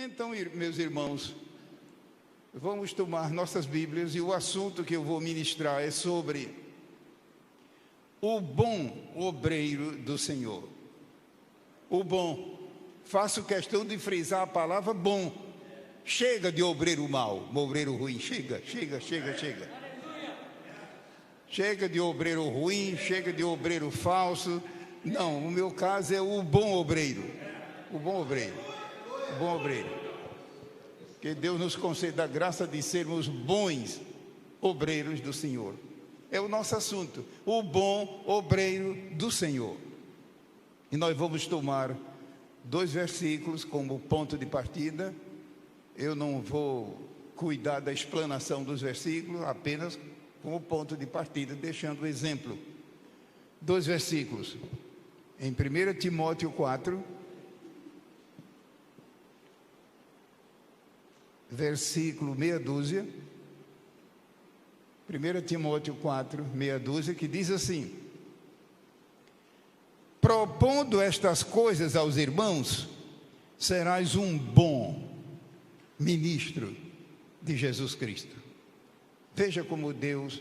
Então, meus irmãos, vamos tomar nossas Bíblias e o assunto que eu vou ministrar é sobre o bom obreiro do Senhor. O bom. Faço questão de frisar a palavra bom. Chega de obreiro mau, obreiro ruim. Chega. Chega de obreiro ruim, chega de obreiro falso. Não, o meu caso é o bom obreiro. O bom obreiro. O bom obreiro. Que Deus nos conceda a graça de sermos bons obreiros do Senhor. É o nosso assunto. O bom obreiro do Senhor. E nós vamos tomar 2 versículos como ponto de partida. Eu não vou cuidar da explanação dos versículos, apenas como ponto de partida, deixando o exemplo. 2 versículos. Em 1 Timóteo 4, versículo meia dúzia. 1 Timóteo 4, meia dúzia, que diz assim: propondo estas coisas aos irmãos, serás um bom ministro de Jesus Cristo. Veja como Deus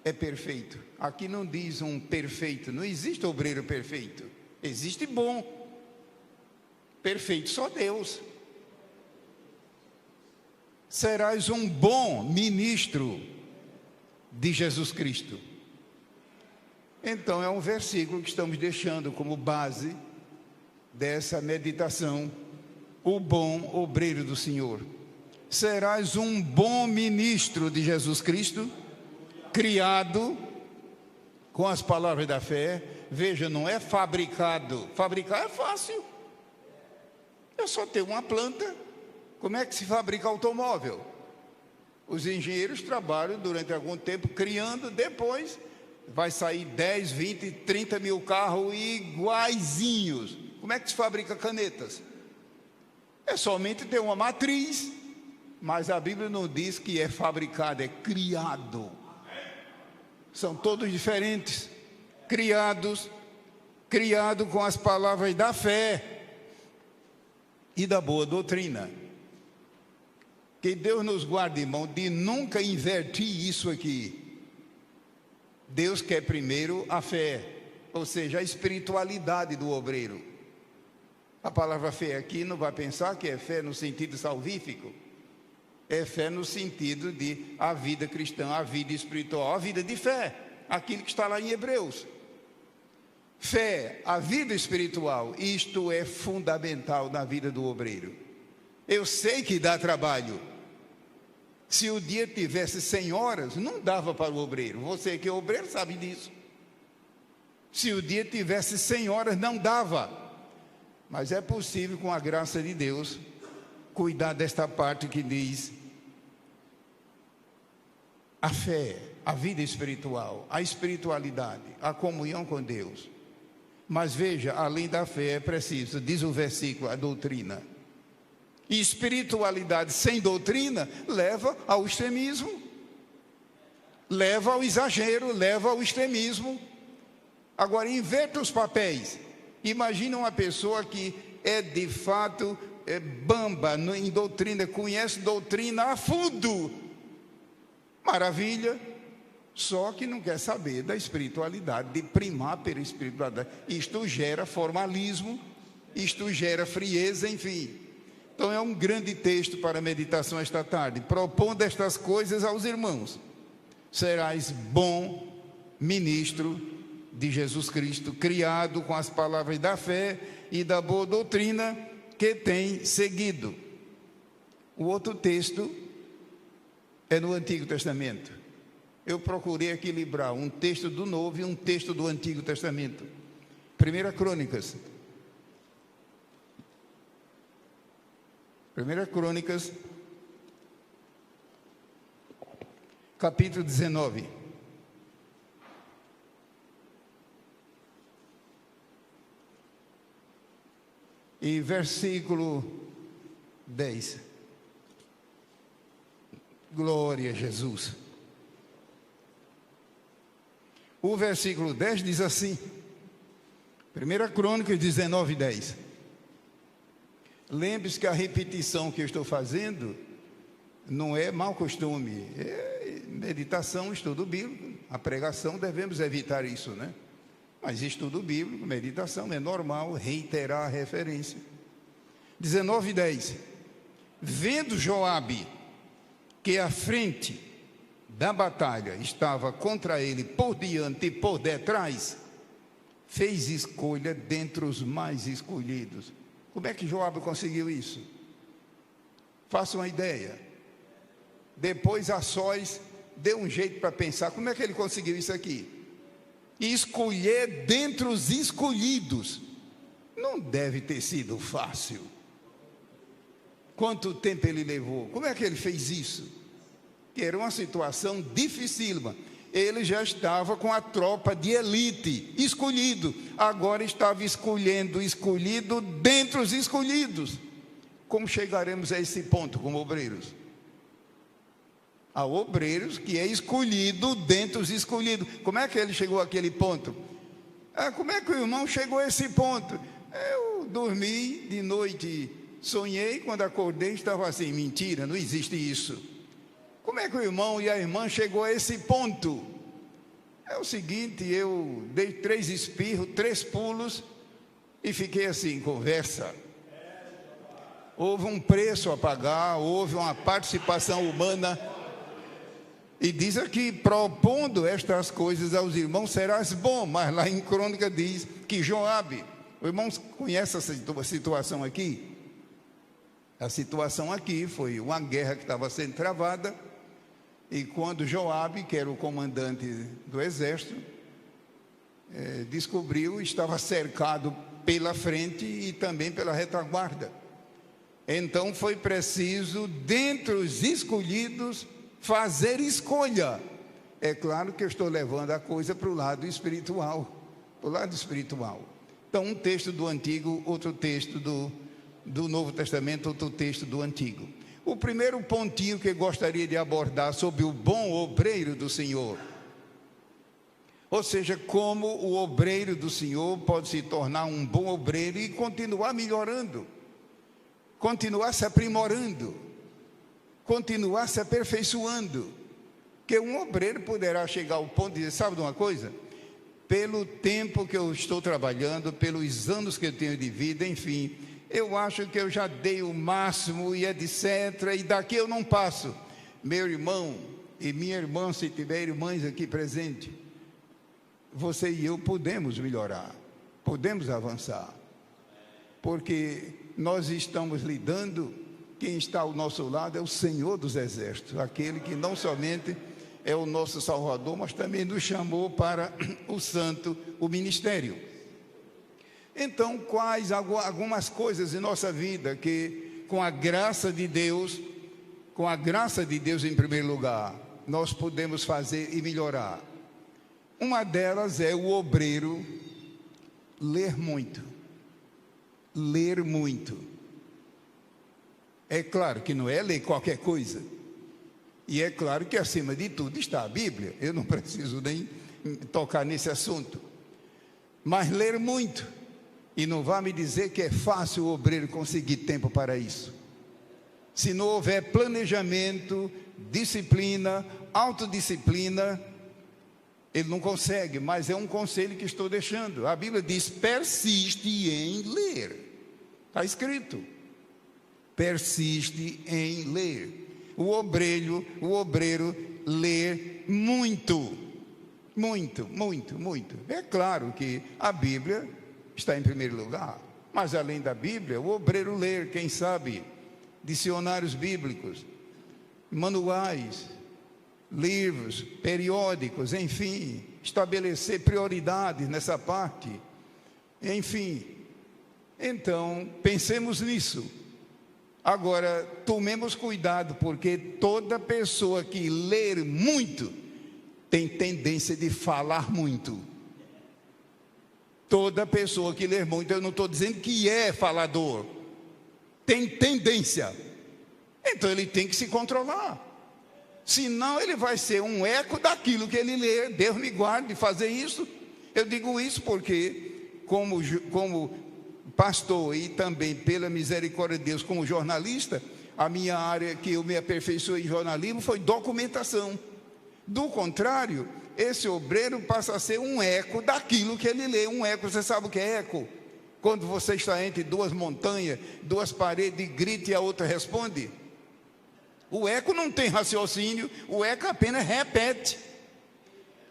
é perfeito. Aqui não diz um perfeito, não existe obreiro perfeito. Existe bom. Perfeito só Deus. Serás um bom ministro de Jesus Cristo. Então é um versículo que estamos deixando como base dessa meditação. O bom obreiro do Senhor. Serás um bom ministro de Jesus Cristo, criado com as palavras da fé. Veja, não é fabricado. Fabricar é fácil. Eu só tenho uma planta. Como é que se fabrica automóvel? Os engenheiros trabalham durante algum tempo criando, depois vai sair 10, 20, 30 mil carros iguaizinhos. Como é que se fabrica canetas? É somente ter uma matriz, mas a Bíblia não diz que é fabricado, é criado. São todos diferentes, criado com as palavras da fé e da boa doutrina. Que Deus nos guarde, irmão, de nunca invertir isso aqui. Deus quer primeiro a fé, ou seja, a espiritualidade do obreiro. A palavra fé aqui não vai pensar que é fé no sentido salvífico. É fé no sentido de a vida cristã, a vida espiritual, a vida de fé. Aquilo que está lá em Hebreus. Fé, a vida espiritual, isto é fundamental na vida do obreiro. Eu sei que dá trabalho. Se o dia tivesse 100 horas, não dava para o obreiro. Você que é obreiro sabe disso. Se o dia tivesse 100 horas, não dava. Mas é possível, com a graça de Deus, cuidar desta parte que diz a fé, a vida espiritual, a espiritualidade, a comunhão com Deus. Mas veja, além da fé é preciso, diz o versículo, a doutrina. E espiritualidade sem doutrina leva ao extremismo, leva ao exagero, leva ao extremismo. Agora, inverta os papéis. Imagina uma pessoa que é de fato bamba em doutrina, conhece doutrina a fundo. Maravilha. Só que não quer saber da espiritualidade, de primar pela espiritualidade. Isto gera formalismo, isto gera frieza, enfim. Então é um grande texto para a meditação esta tarde. Propondo estas coisas aos irmãos, serás bom ministro de Jesus Cristo, criado com as palavras da fé e da boa doutrina que tem seguido. O outro texto é no Antigo Testamento. Eu procurei equilibrar um texto do Novo e um texto do Antigo Testamento. 1 Crônicas. 1 Crônicas, capítulo 19. E versículo 10. Glória a Jesus. O versículo 10 diz assim, 1 Crônicas 19, 10. Lembre-se que a repetição que eu estou fazendo não é mau costume, é meditação, estudo bíblico. A pregação devemos evitar isso, né? Mas estudo bíblico, meditação, é normal reiterar a referência. 19:10. Vendo Joabe que a frente da batalha estava contra ele por diante e por detrás, fez escolha dentre os mais escolhidos. Como é que Joabe conseguiu isso? Faça uma ideia. Depois a sós deu um jeito para pensar, como é que ele conseguiu isso aqui? E escolher dentre os escolhidos. Não deve ter sido fácil. Quanto tempo ele levou? Como é que ele fez isso? Que era uma situação dificílima. Ele já estava com a tropa de elite, escolhido. Agora estava escolhido dentre os escolhidos. Como chegaremos a esse ponto como obreiros? Há obreiros que é escolhido dentre os escolhidos. Como é que ele chegou àquele ponto? Como é que o irmão chegou a esse ponto? Eu dormi de noite, sonhei, quando acordei estava assim. Mentira, não existe isso. Como é que o irmão e a irmã chegou a esse ponto? É o seguinte, eu dei 3 espirros, 3 pulos e fiquei assim, conversa. Houve um preço a pagar, houve uma participação humana. E diz aqui, propondo estas coisas aos irmãos, serás bom. Mas lá em Crônica diz que Joabe, o irmão conhece essa situação aqui? A situação aqui foi uma guerra que estava sendo travada. E quando Joabe, que era o comandante do exército, descobriu, estava cercado pela frente e também pela retaguarda. Então foi preciso, dentre os escolhidos, fazer escolha. É claro que eu estou levando a coisa para o lado espiritual. Para o lado espiritual. Então, um texto do Antigo, outro texto do Novo Testamento, outro texto do Antigo. O primeiro pontinho que eu gostaria de abordar sobre o bom obreiro do Senhor. Ou seja, como o obreiro do Senhor pode se tornar um bom obreiro e continuar melhorando, continuar se aprimorando, continuar se aperfeiçoando. Que um obreiro poderá chegar ao ponto de dizer, sabe de uma coisa? Pelo tempo que eu estou trabalhando, pelos anos que eu tenho de vida, enfim, eu acho que eu já dei o máximo e etc, e daqui eu não passo. Meu irmão e minha irmã, se tiver irmãs aqui presentes, você e eu podemos melhorar, podemos avançar, porque nós estamos lidando, quem está ao nosso lado é o Senhor dos Exércitos, aquele que não somente é o nosso Salvador, mas também nos chamou para o santo, o ministério. Então, quais algumas coisas em nossa vida que, com a graça de Deus em primeiro lugar, nós podemos fazer e melhorar? Uma delas é o obreiro ler muito. Ler muito. É claro que não é ler qualquer coisa. E é claro que acima de tudo está a Bíblia. Eu não preciso nem tocar nesse assunto. Mas ler muito. E não vá me dizer que é fácil o obreiro conseguir tempo para isso. Se não houver planejamento, disciplina, autodisciplina, ele não consegue, mas é um conselho que estou deixando. A Bíblia diz, persiste em ler. Está escrito. Persiste em ler. O obreiro lê muito. Muito, muito, muito. É claro que a Bíblia está em primeiro lugar, mas além da Bíblia, o obreiro ler, quem sabe, dicionários bíblicos, manuais, livros, periódicos, enfim, estabelecer prioridades nessa parte, enfim. Então, pensemos nisso. Agora, tomemos cuidado, porque toda pessoa que lê muito, tem tendência de falar muito. Toda pessoa que lê muito, eu não estou dizendo que é falador, tem tendência. Então ele tem que se controlar. Senão ele vai ser um eco daquilo que ele lê. Deus me guarde de fazer isso. Eu digo isso porque, como pastor e também pela misericórdia de Deus como jornalista, a minha área que eu me aperfeiçoei em jornalismo foi documentação. Do contrário, esse obreiro passa a ser um eco daquilo que ele lê. Um eco, você sabe o que é eco? Quando você está entre duas montanhas, duas paredes, grita e a outra responde. O eco não tem raciocínio, o eco apenas repete.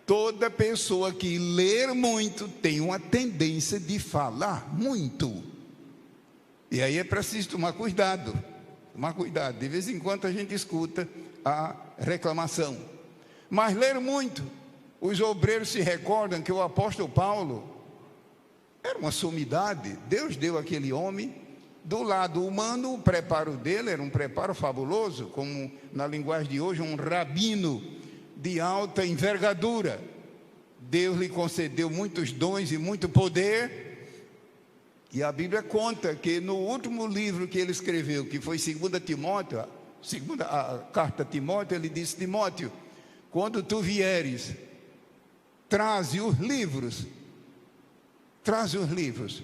Toda pessoa que lê muito tem uma tendência de falar muito. E aí é preciso tomar cuidado. Tomar cuidado. De vez em quando a gente escuta a reclamação. Mas ler muito. Os obreiros se recordam que o apóstolo Paulo era uma sumidade. Deus deu àquele homem, do lado humano, o preparo dele era um preparo fabuloso, como na linguagem de hoje, um rabino de alta envergadura. Deus lhe concedeu muitos dons e muito poder. E a Bíblia conta que no último livro que ele escreveu, que foi 2 Timóteo, a carta a Timóteo, ele disse: Timóteo, quando tu vieres, traze os livros,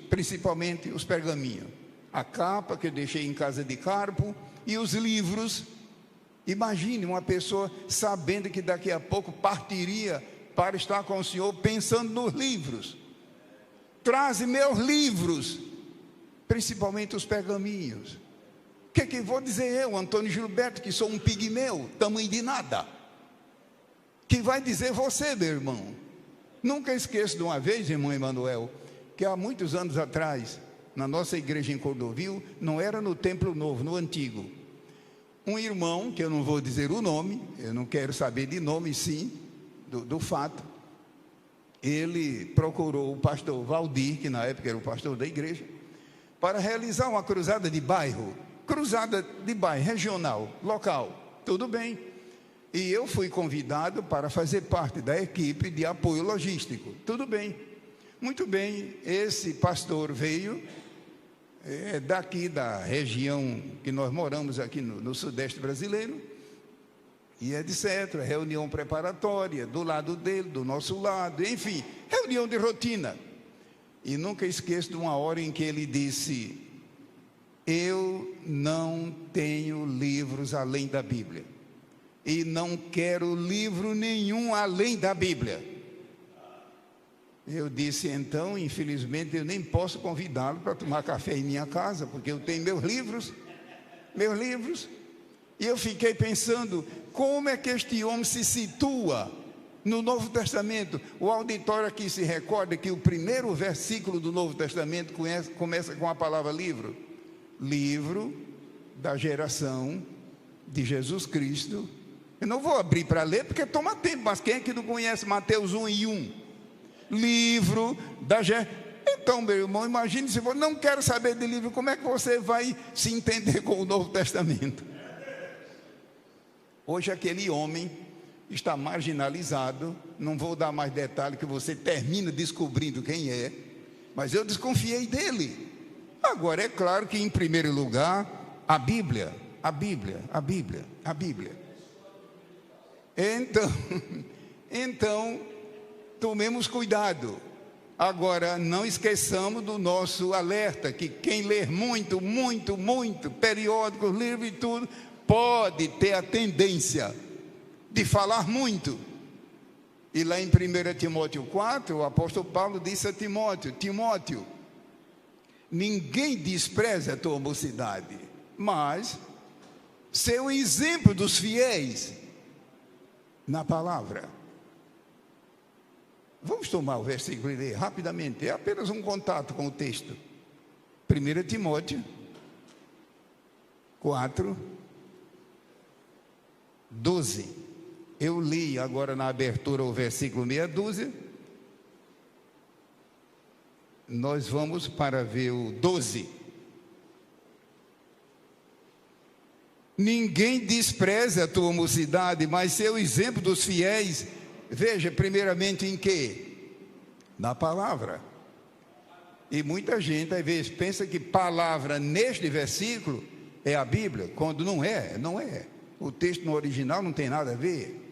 principalmente os pergaminhos, a capa que eu deixei em casa de Carpo e os livros. Imagine uma pessoa sabendo que daqui a pouco partiria para estar com o Senhor, pensando nos livros. Traze meus livros, principalmente os pergaminhos. O que vou dizer eu, Antônio Gilberto, que sou um pigmeu, tamanho de nada? Que vai dizer você, meu irmão? Nunca esqueço de uma vez, irmão Emanuel, que há muitos anos atrás, na nossa igreja em Cordovil, não era no Templo Novo, no Antigo, um irmão, que eu não vou dizer o nome, eu não quero saber de nome, sim, do fato, ele procurou o pastor Valdir, que na época era o pastor da igreja, para realizar uma cruzada de bairro, regional, local. Tudo bem. E eu fui convidado para fazer parte da equipe de apoio logístico. Tudo bem. Muito bem, esse pastor veio daqui da região que nós moramos aqui no sudeste brasileiro, e etc, reunião preparatória, do lado dele, do nosso lado, enfim, reunião de rotina. E nunca esqueço de uma hora em que ele disse: eu não tenho livros além da Bíblia, e não quero livro nenhum além da Bíblia. Eu disse: então, infelizmente, eu nem posso convidá-lo para tomar café em minha casa, porque eu tenho meus livros. E eu fiquei pensando, como é que este homem se situa no Novo Testamento? O auditório aqui se recorda que o primeiro versículo do Novo Testamento começa com a palavra livro. Livro da geração de Jesus Cristo. Eu não vou abrir para ler, porque toma tempo, mas quem é que não conhece Mateus 1:1? Livro da geração. Então, meu irmão, imagine se você não quer saber de livro, como é que você vai se entender com o Novo Testamento? Hoje aquele homem está marginalizado, não vou dar mais detalhes que você termina descobrindo quem é, mas eu desconfiei dele. Agora é claro que em primeiro lugar, a Bíblia. Então, tomemos cuidado. Agora, não esqueçamos do nosso alerta, que quem ler muito, periódicos, livros e tudo, pode ter a tendência de falar muito. E lá em 1 Timóteo 4, o apóstolo Paulo disse a Timóteo: Timóteo, ninguém despreze a tua mocidade, mas ser um exemplo dos fiéis na palavra. Vamos tomar o versículo e ler rapidamente, é apenas um contato com o texto. 1 Timóteo 4, 12. Eu li agora na abertura o versículo meia dúzia. Nós vamos para ver o 12. Ninguém despreze a tua mocidade, mas ser o exemplo dos fiéis. Veja, primeiramente em quê? Na palavra. E muita gente às vezes pensa que palavra neste versículo é a Bíblia, quando não é. O texto no original não tem nada a ver.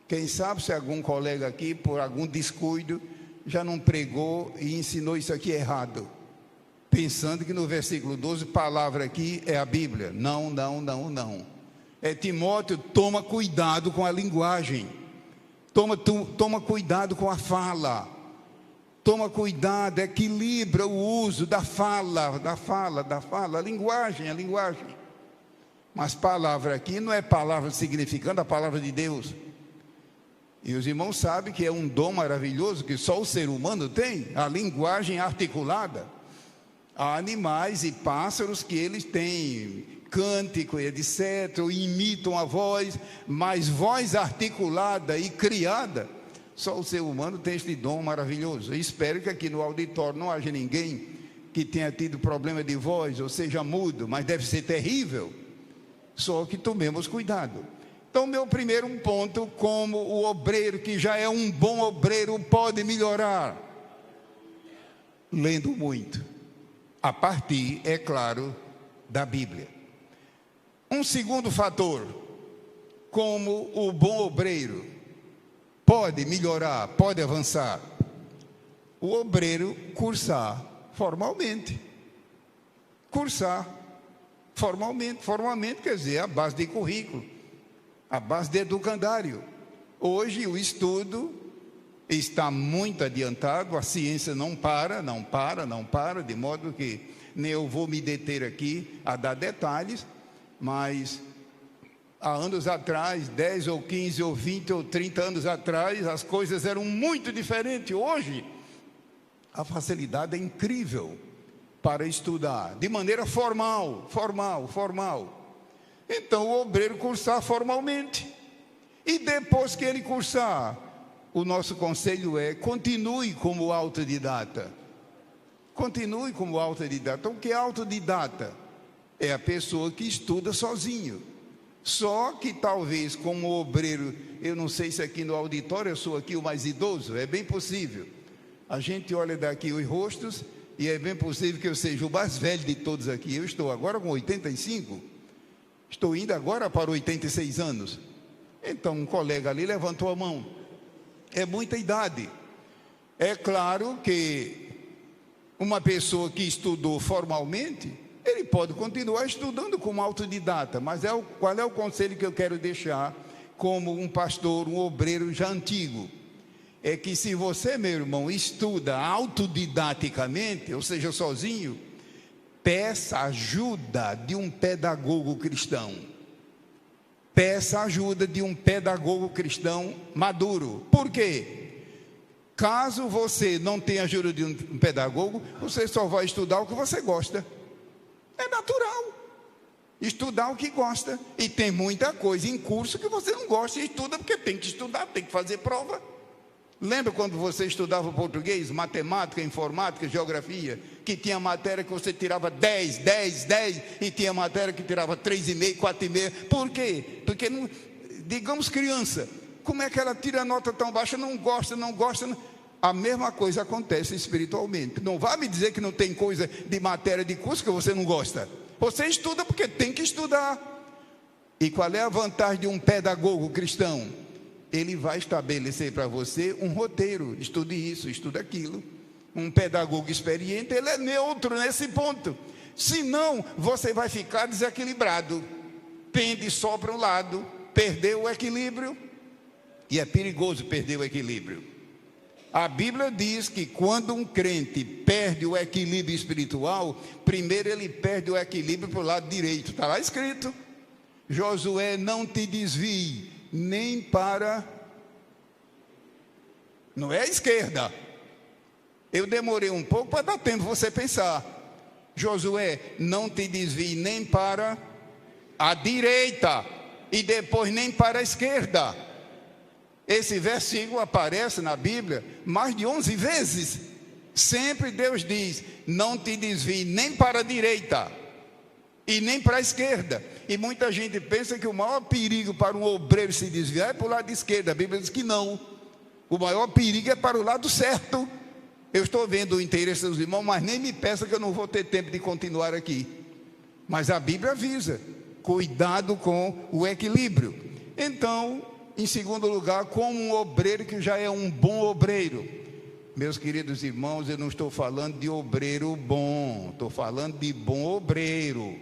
Quem sabe se algum colega aqui, por algum descuido, já não pregou e ensinou isso aqui errado. pensando que no versículo 12, palavra aqui é a Bíblia. Não, não, não, não. Timóteo, toma cuidado com a linguagem. Toma cuidado com a fala. Toma cuidado, equilibra o uso da fala, a linguagem. Mas palavra aqui não é palavra significando a palavra de Deus. E os irmãos sabem que é um dom maravilhoso que só o ser humano tem, a linguagem articulada. Há animais e pássaros que eles têm cântico, etc., imitam a voz, mas voz articulada e criada, só o ser humano tem este dom maravilhoso. Eu espero que aqui no auditório não haja ninguém que tenha tido problema de voz, ou seja, mudo, mas deve ser terrível. Só que tomemos cuidado. Então, meu primeiro ponto, como o obreiro que já é um bom obreiro pode melhorar? Lendo muito, a partir, é claro, da Bíblia. Um segundo fator, como o bom obreiro pode melhorar, pode avançar, o obreiro cursar formalmente. Formalmente quer dizer a base de currículo, a base de educandário. Hoje o estudo está muito adiantado, a ciência não para, de modo que nem eu vou me deter aqui a dar detalhes, mas há anos atrás, 10 ou 15 ou 20 ou 30 anos atrás, as coisas eram muito diferentes. Hoje, a facilidade é incrível para estudar, de maneira formal. Então, o obreiro cursar formalmente. E depois que ele cursar, o nosso conselho é, continue como autodidata. Então, o que é autodidata? É a pessoa que estuda sozinho. Só que talvez como obreiro, eu não sei se aqui no auditório eu sou aqui o mais idoso, é bem possível. A gente olha daqui os rostos e é bem possível que eu seja o mais velho de todos aqui. Eu estou agora com 85, estou indo agora para 86 anos. Então um colega ali levantou a mão. É muita idade. É claro que uma pessoa que estudou formalmente, ele pode continuar estudando como autodidata, mas qual é o conselho que eu quero deixar como um pastor, um obreiro já antigo? É que se você, meu irmão, estuda autodidaticamente, ou seja, sozinho, peça ajuda de um pedagogo cristão. Peça ajuda de um pedagogo cristão maduro. Por quê? Caso você não tenha ajuda de um pedagogo, você só vai estudar o que você gosta. É natural estudar o que gosta. E tem muita coisa em curso que você não gosta e estuda porque tem que estudar, tem que fazer prova. Lembra quando você estudava português, matemática, informática, geografia, que tinha matéria que você tirava 10, e tinha matéria que tirava 3,5, 4,5. Por quê? Porque, digamos, criança, como é que ela tira a nota tão baixa? Não gosta. A mesma coisa acontece espiritualmente. Não vá me dizer que não tem coisa de matéria de curso que você não gosta. Você estuda porque tem que estudar. E qual é a vantagem de um pedagogo cristão? Ele vai estabelecer para você um roteiro. Estude isso, estude aquilo. Um pedagogo experiente, ele é neutro nesse ponto. Senão, você vai ficar desequilibrado. Pende só para um lado, perdeu o equilíbrio. E é perigoso perder o equilíbrio. A Bíblia diz que quando um crente perde o equilíbrio espiritual, primeiro ele perde o equilíbrio para o lado direito. Está lá escrito: Josué, não te desvie nem para... Não é a esquerda. Eu demorei um pouco para dar tempo você pensar. Josué, não te desvie nem para a direita e depois nem para a esquerda. Esse versículo aparece na Bíblia mais de 11 vezes. Sempre Deus diz: não te desvie nem para a direita e nem para a esquerda. E muita gente pensa que o maior perigo para um obreiro se desviar é para o lado esquerdo. A Bíblia diz que não. O maior perigo é para o lado certo. Eu estou vendo o interesse dos irmãos, mas nem me peça que eu não vou ter tempo de continuar aqui. Mas a Bíblia avisa: cuidado com o equilíbrio. Então, em segundo lugar, como um obreiro que já é um bom obreiro, Meus queridos irmãos, eu não estou falando de obreiro bom, estou falando de bom obreiro.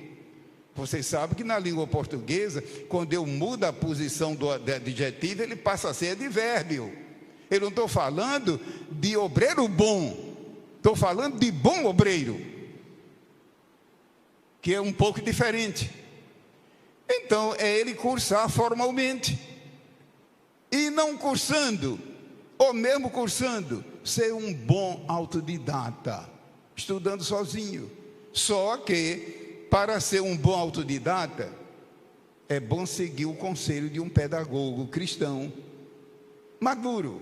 Vocês sabem que na língua portuguesa, quando eu mudo a posição do adjetivo, ele passa a ser advérbio. Eu não estou falando de obreiro bom, estou falando de bom obreiro, que é um pouco diferente. Então, é ele cursar formalmente, e não cursando, ou mesmo cursando, ser um bom autodidata, estudando sozinho. Só que, para ser um bom autodidata, é bom seguir o conselho de um pedagogo cristão, maduro,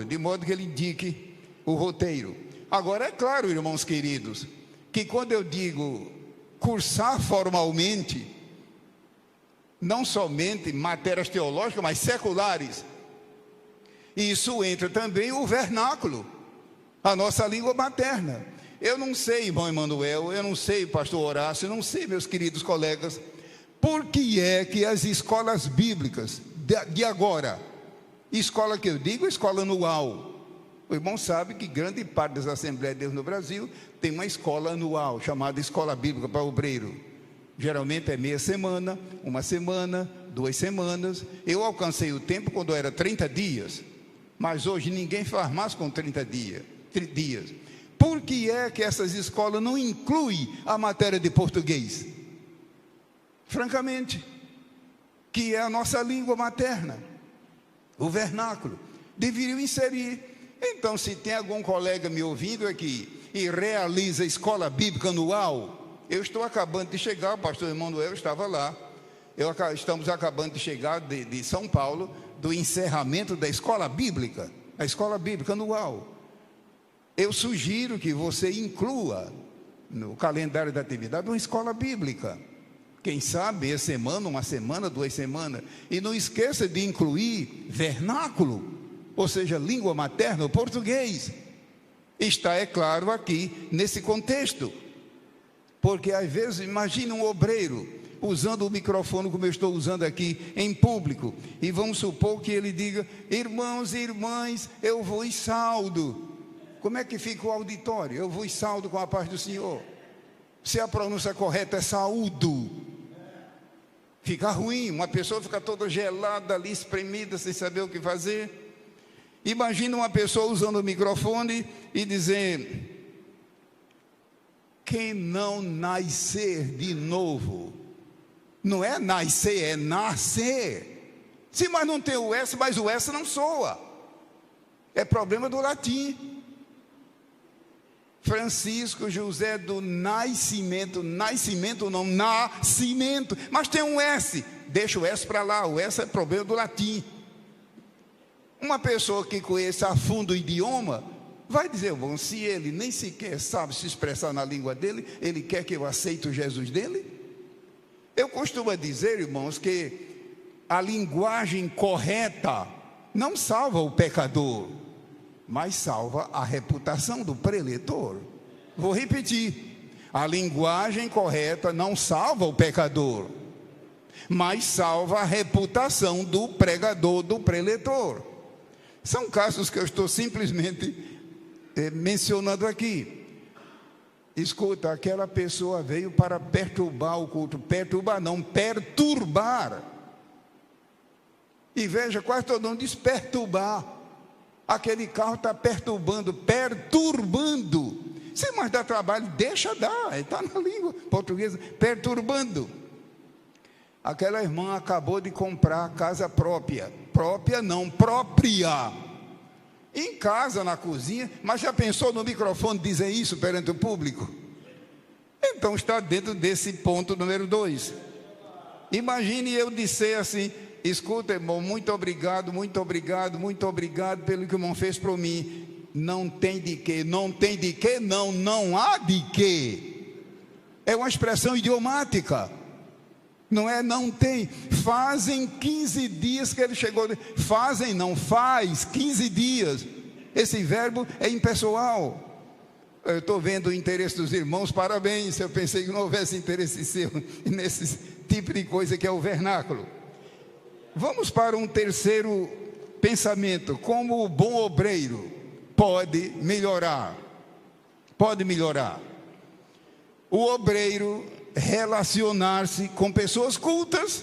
de modo que ele indique o roteiro. Agora, é claro, irmãos queridos, que quando eu digo cursar formalmente, não somente matérias teológicas, mas seculares, isso entra também o vernáculo, a nossa língua materna. Eu não sei, irmão Emanuel, eu não sei, pastor Horácio, eu não sei, meus queridos colegas, por que é que as escolas bíblicas de agora, escola que eu digo, escola anual, o irmão sabe que grande parte das Assembleias de Deus no Brasil tem uma escola anual, chamada Escola Bíblica para Obreiro. Geralmente é meia semana, uma semana, 2 semanas. Eu alcancei o tempo quando era 30 dias, mas hoje ninguém faz mais com 30 dias. Por que é que essas escolas não incluem a matéria de português? Francamente, que é a nossa língua materna, o vernáculo, deveriam inserir. Então, se tem algum colega me ouvindo aqui e realiza escola bíblica anual, eu estou acabando de chegar, o pastor Emanuel estava lá, estamos acabando de chegar de São Paulo, do encerramento da escola bíblica, a escola bíblica anual. Eu sugiro que você inclua no calendário da atividade uma escola bíblica. Quem sabe uma semana, 2 semanas. E não esqueça de incluir vernáculo, ou seja, língua materna, o português. Está, é claro, aqui nesse contexto. Porque às vezes, imagine um obreiro usando o microfone como eu estou usando aqui em público, e vamos supor que ele diga: irmãos e irmãs, eu vos saldo. Como é que fica o auditório? Eu vos saldo com a paz do Senhor. Se a pronúncia correta é saúdo, fica ruim, uma pessoa fica toda gelada ali, espremida, sem saber o que fazer. Imagina uma pessoa usando o microfone e dizer: quem não nascer de novo, não é nascer, é nascer. Sim, mas não tem o S, mas o S não soa. É problema do latim. Francisco José do Nascimento, nascimento, mas tem um S, deixa o S para lá, o S é problema do latim. Uma pessoa que conheça a fundo o idioma, vai dizer: bom, se ele nem sequer sabe se expressar na língua dele, ele quer que eu aceite o Jesus dele? Eu costumo dizer, irmãos, que a linguagem correta não salva o pecador, mas salva a reputação do preletor. Vou repetir: a linguagem correta não salva o pecador, mas salva a reputação do pregador, do preletor. São casos que eu estou simplesmente mencionando aqui. Escuta, aquela pessoa veio para perturbar o culto. Perturbar não, perturbar. E veja, quase todo mundo diz perturbar. Aquele carro está perturbando. Se mais dá trabalho, deixa dar. Está na língua portuguesa, perturbando. Aquela irmã acabou de comprar casa própria. Própria não, própria. Em casa, na cozinha, mas já pensou no microfone dizer isso perante o público? Então está dentro desse ponto número 2. Imagine eu dizer assim: escuta, irmão, muito obrigado pelo que o irmão fez para mim. Não tem de quê, não há de quê. É uma expressão idiomática. Não é não tem. Fazem 15 dias que ele chegou. Fazem não, faz 15 dias. Esse verbo é impessoal. Eu estou vendo o interesse dos irmãos, parabéns. Eu pensei que não houvesse interesse seu nesse tipo de coisa que é o vernáculo. Vamos para um terceiro pensamento. Como o bom obreiro pode melhorar. Pode melhorar. O obreiro relacionar-se com pessoas cultas.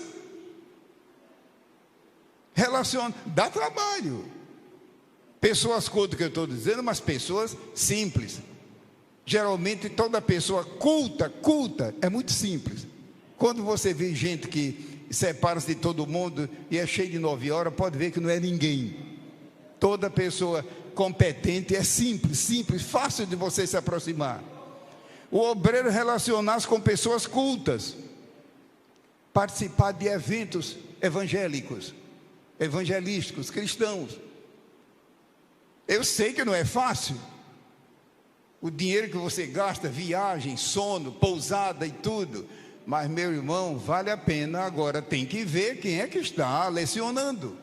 Dá trabalho. Pessoas cultas que eu estou dizendo, mas pessoas simples. Geralmente toda pessoa culta é muito simples. Quando você vê gente que separa-se de todo mundo e é cheio de 9 horas, pode ver que não é ninguém. Toda pessoa competente é simples, fácil de você se aproximar. O obreiro relacionar-se com pessoas cultas, participar de eventos evangelísticos, cristãos. Eu sei que não é fácil. O dinheiro que você gasta, viagem, sono, pousada e tudo. Mas, meu irmão, vale a pena. Agora tem que ver quem é que está lecionando.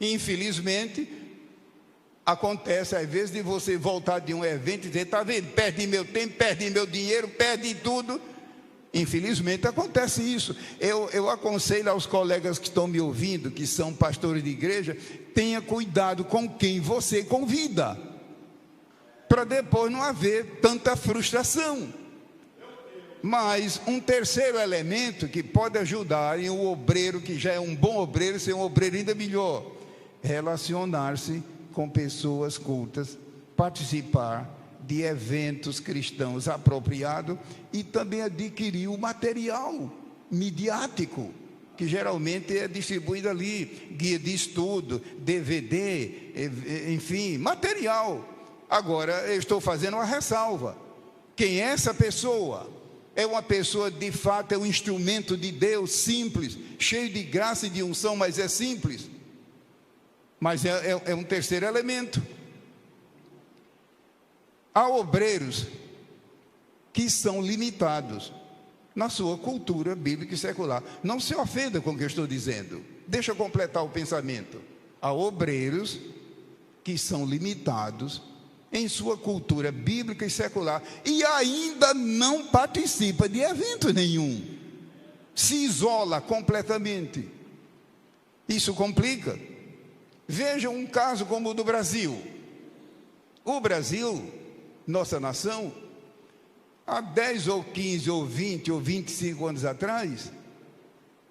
Infelizmente, acontece às vezes de você voltar de um evento e dizer, está vendo, perdi meu tempo, perdi meu dinheiro, perdi tudo. Infelizmente acontece isso. Eu aconselho aos colegas que estão me ouvindo, que são pastores de igreja, tenha cuidado com quem você convida, para depois não haver tanta frustração. Mas um terceiro elemento que pode ajudar em um obreiro que já é um bom obreiro, ser um obreiro ainda melhor, relacionar-se com pessoas cultas, participar de eventos cristãos apropriados e também adquirir o material midiático, que geralmente é distribuído ali, guia de estudo, DVD, enfim, material. Agora, eu estou fazendo uma ressalva. Quem é essa pessoa? É uma pessoa, de fato, é um instrumento de Deus, simples, cheio de graça e de unção, mas é simples. Mas é um terceiro elemento. Há obreiros que são limitados na sua cultura bíblica e secular. Não se ofenda com o que eu estou dizendo. Deixa eu completar o pensamento. Há obreiros que são limitados em sua cultura bíblica e secular e ainda não participa de evento nenhum. Se isola completamente. Isso complica. Veja um caso como o do Brasil. O Brasil, nossa nação, há 10 ou 15 ou 20 ou 25 anos atrás,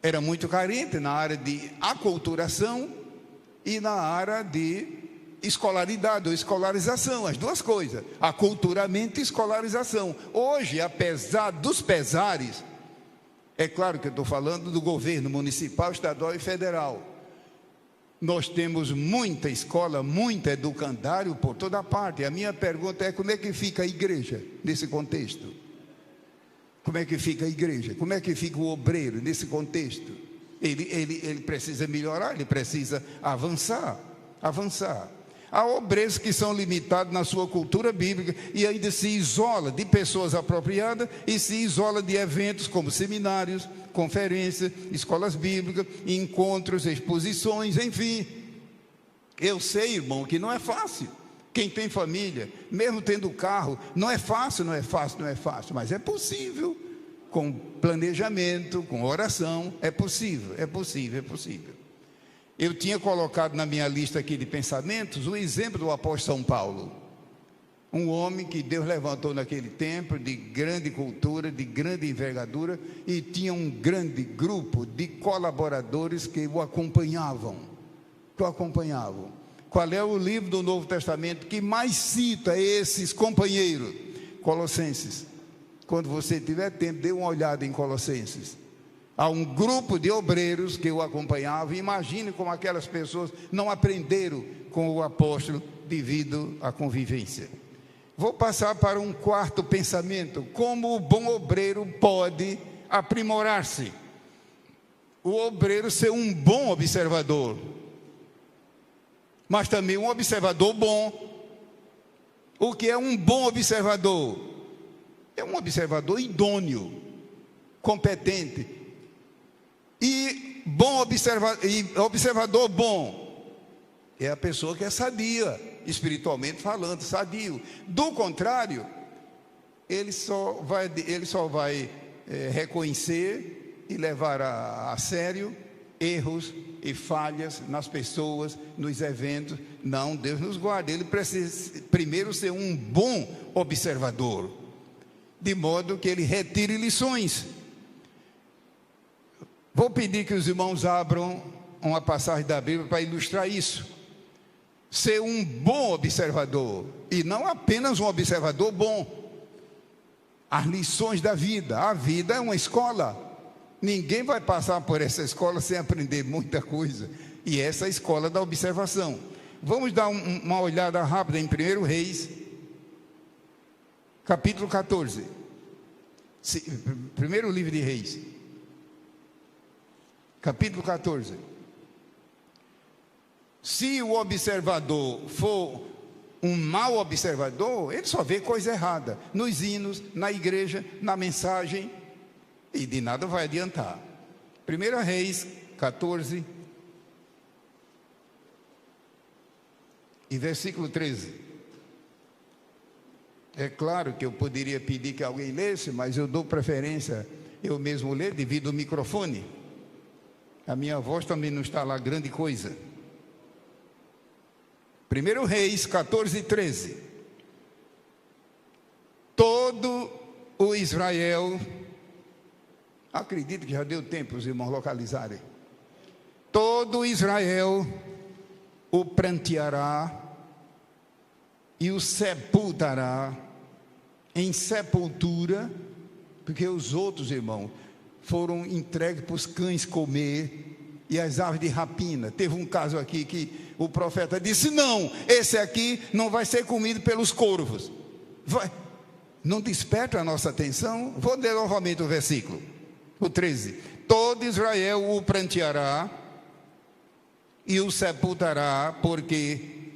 era muito carente na área de aculturação e na área de escolaridade ou escolarização, as duas coisas, aculturamento e escolarização. Hoje, apesar dos pesares, é claro que eu estou falando do governo municipal, estadual e federal, nós temos muita escola, muito educandário por toda parte. A minha pergunta é: como é que fica a igreja nesse contexto? Como é que fica a igreja? Como é que fica o obreiro nesse contexto? Ele precisa melhorar, ele precisa avançar. Há obreiros que são limitados na sua cultura bíblica e ainda se isola de pessoas apropriadas e se isola de eventos como seminários, conferências, escolas bíblicas, encontros, exposições, enfim. Eu sei, irmão, que não é fácil. Quem tem família, mesmo tendo carro, não é fácil, mas é possível. Com planejamento, com oração, é possível. Eu tinha colocado na minha lista aqui de pensamentos o exemplo do apóstolo São Paulo. Um homem que Deus levantou naquele tempo, de grande cultura, de grande envergadura, e tinha um grande grupo de colaboradores que o acompanhavam. Qual é o livro do Novo Testamento que mais cita esses companheiros? Colossenses. Quando você tiver tempo, dê uma olhada em Colossenses. Há um grupo de obreiros que o acompanhavam. Imagine como aquelas pessoas não aprenderam com o apóstolo devido à convivência. Vou passar para um quarto pensamento: como o bom obreiro pode aprimorar-se. O obreiro ser um bom observador, mas também um observador bom. O que é um bom observador? É um observador idôneo, competente. E observador bom é a pessoa que é sadia, espiritualmente falando, sadio. Do contrário, ele só vai reconhecer e levar a sério erros e falhas nas pessoas, nos eventos. Não, Deus nos guarda. Ele precisa primeiro ser um bom observador, de modo que ele retire lições. Vou pedir que os irmãos abram uma passagem da Bíblia para ilustrar isso. Ser um bom observador, e não apenas um observador bom. As lições da vida. A vida é uma escola. Ninguém vai passar por essa escola sem aprender muita coisa. E essa é a escola da observação. Vamos dar uma olhada rápida em 1 Reis, capítulo 14. Primeiro livro de Reis, capítulo 14. Se o observador for um mau observador, ele só vê coisa errada nos hinos, na igreja, na mensagem, e de nada vai adiantar. 1 Reis 14 e versículo 13. É claro que eu poderia pedir que alguém lesse, mas eu dou preferência eu mesmo ler devido ao microfone. A minha voz também não está lá grande coisa. 1 Reis 14 e 13. Todo o Israel, acredito que já deu tempo os irmãos localizarem. Todo Israel o pranteará e o sepultará em sepultura, porque os outros irmãos foram entregues para os cães comer e as aves de rapina. Teve um caso aqui que o profeta disse: não, esse aqui não vai ser comido pelos corvos. Não desperta a nossa atenção? Vou ler novamente o versículo, o 13. Todo Israel o pranteará e o sepultará, porque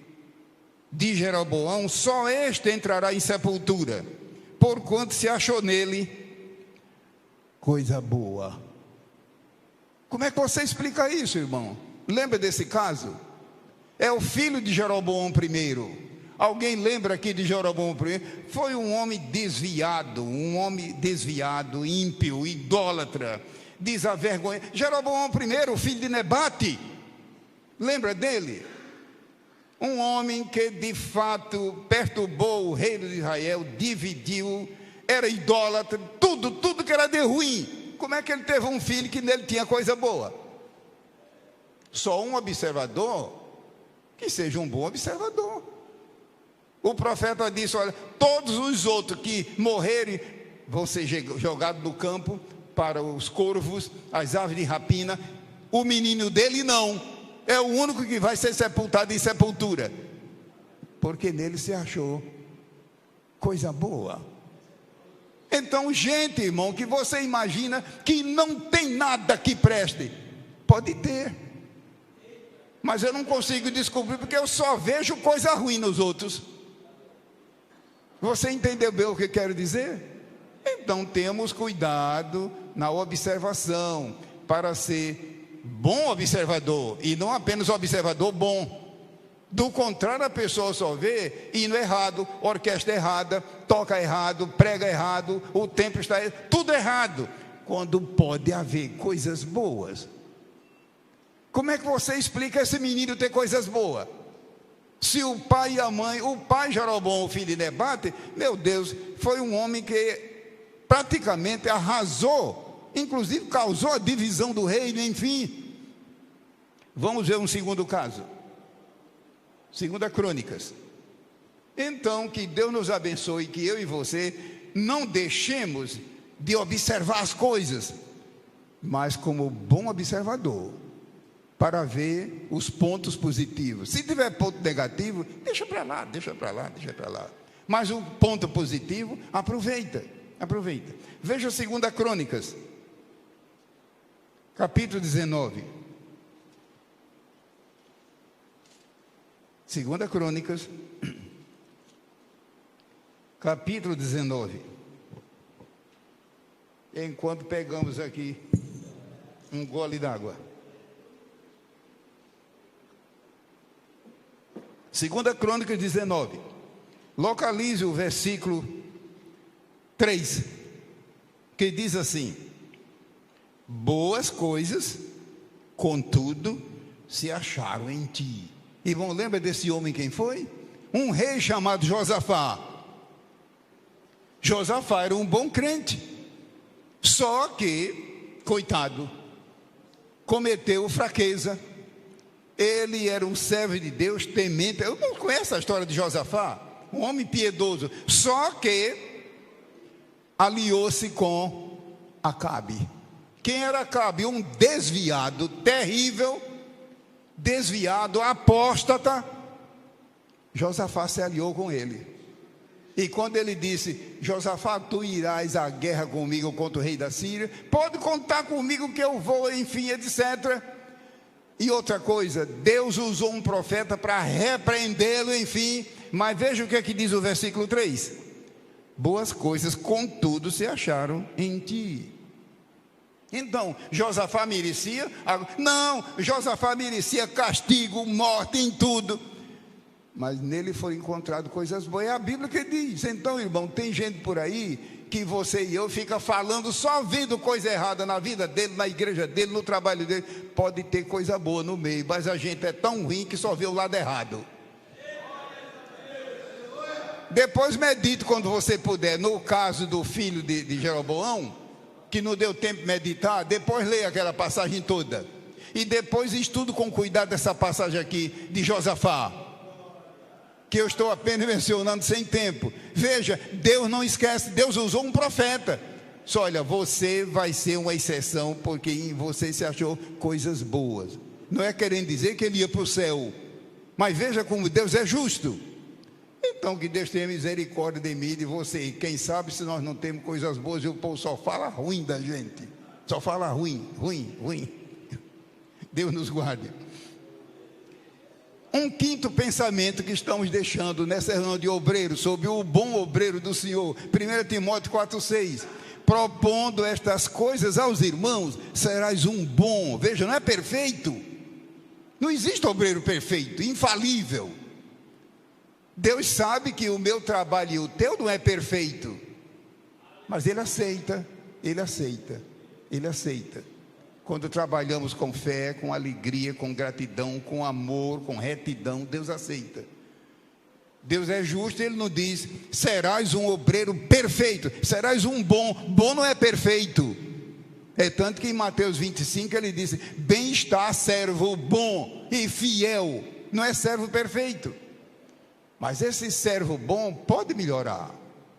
de Jeroboão só este entrará em sepultura, porquanto se achou nele coisa boa. Como é que você explica isso, irmão? Lembra desse caso? É o filho de Jeroboão primeiro. Alguém lembra aqui de Jeroboão primeiro? Foi um homem desviado, ímpio, idólatra, desavergonhado. Jeroboão primeiro, filho de Nebate. Lembra dele? Um homem que de fato perturbou o reino de Israel, dividiu, era idólatra, tudo que era de ruim. Como é que ele teve um filho que nele tinha coisa boa? Só um observador, que seja um bom observador. O profeta disse: olha, todos os outros que morrerem vão ser jogados no campo para os corvos, as aves de rapina. O menino dele não, é o único que vai ser sepultado em sepultura, porque nele se achou coisa boa. Então, gente, irmão, que você imagina que não tem nada que preste, pode ter, mas eu não consigo descobrir, porque eu só vejo coisa ruim nos outros. Você entendeu bem o que eu quero dizer? Então temos cuidado na observação, para ser bom observador, e não apenas observador bom. Do contrário, a pessoa só vê hino errado, orquestra errada, toca errado, prega errado, o templo está tudo errado, quando pode haver coisas boas. Como é que você explica esse menino ter coisas boas? Se o pai e a mãe, o pai Jeroboão, o filho de Nebate, meu Deus, foi um homem que praticamente arrasou, inclusive causou a divisão do reino, enfim. Vamos ver um segundo caso. 2 Crônicas. Então, que Deus nos abençoe, que eu e você não deixemos de observar as coisas, mas como bom observador, para ver os pontos positivos. Se tiver ponto negativo, deixa para lá. Mas o ponto positivo, aproveita. Veja 2 Crônicas, capítulo 19. 2 Crônicas, capítulo 19. Enquanto pegamos aqui um gole d'água. 2 Crônicas 19. Localize o versículo 3, que diz assim: boas coisas, contudo, se acharam em ti. Irmão, lembra desse homem quem foi? Um rei chamado Josafá. Josafá era um bom crente, só que, coitado, cometeu fraqueza. Ele era um servo de Deus, temente. Eu não conheço a história de Josafá, um homem piedoso, só que aliou-se com Acabe. Quem era Acabe? Um desviado, terrível, desviado, apóstata. Josafá se aliou com ele. E quando ele disse: Josafá, tu irás à guerra comigo contra o rei da Síria, pode contar comigo que eu vou, enfim, etc. E outra coisa, Deus usou um profeta para repreendê-lo, enfim. Mas veja o que é que diz o versículo 3: boas coisas, contudo, se acharam em ti. Então, Josafá merecia? Não, Josafá merecia castigo, morte, em tudo. Mas nele foram encontradas coisas boas. É a Bíblia que diz. Então, irmão, tem gente por aí que você e eu fica falando, só vendo coisa errada na vida dele, na igreja dele, no trabalho dele. Pode ter coisa boa no meio, mas a gente é tão ruim que só vê o lado errado. Depois medite quando você puder. No caso do filho de Jeroboão, que não deu tempo de meditar, depois leia aquela passagem toda. E depois estudo com cuidado essa passagem aqui de Josafá, que eu estou apenas mencionando sem tempo. Veja, Deus não esquece, Deus usou um profeta. Só olha, você vai ser uma exceção, porque em você se achou coisas boas. Não é querendo dizer que ele ia para o céu, mas veja como Deus é justo. Então que Deus tenha misericórdia de mim e de você. E quem sabe se nós não temos coisas boas e o povo só fala ruim da gente. Só fala ruim. Deus nos guarde. Um quinto pensamento que estamos deixando nessa reunião de obreiros, sobre o bom obreiro do Senhor. 1 Timóteo 4,6. Propondo estas coisas aos irmãos, serás um bom. Veja, não é perfeito. Não existe obreiro perfeito, infalível. Deus sabe que o meu trabalho e o teu não é perfeito, mas Ele aceita. Quando trabalhamos com fé, com alegria, com gratidão, com amor, com retidão, Deus aceita. Deus é justo, Ele não diz: serás um obreiro perfeito, serás um bom. Bom não é perfeito. É tanto que em Mateus 25 Ele disse: bem está servo bom e fiel. Não é servo perfeito, mas esse servo bom pode melhorar.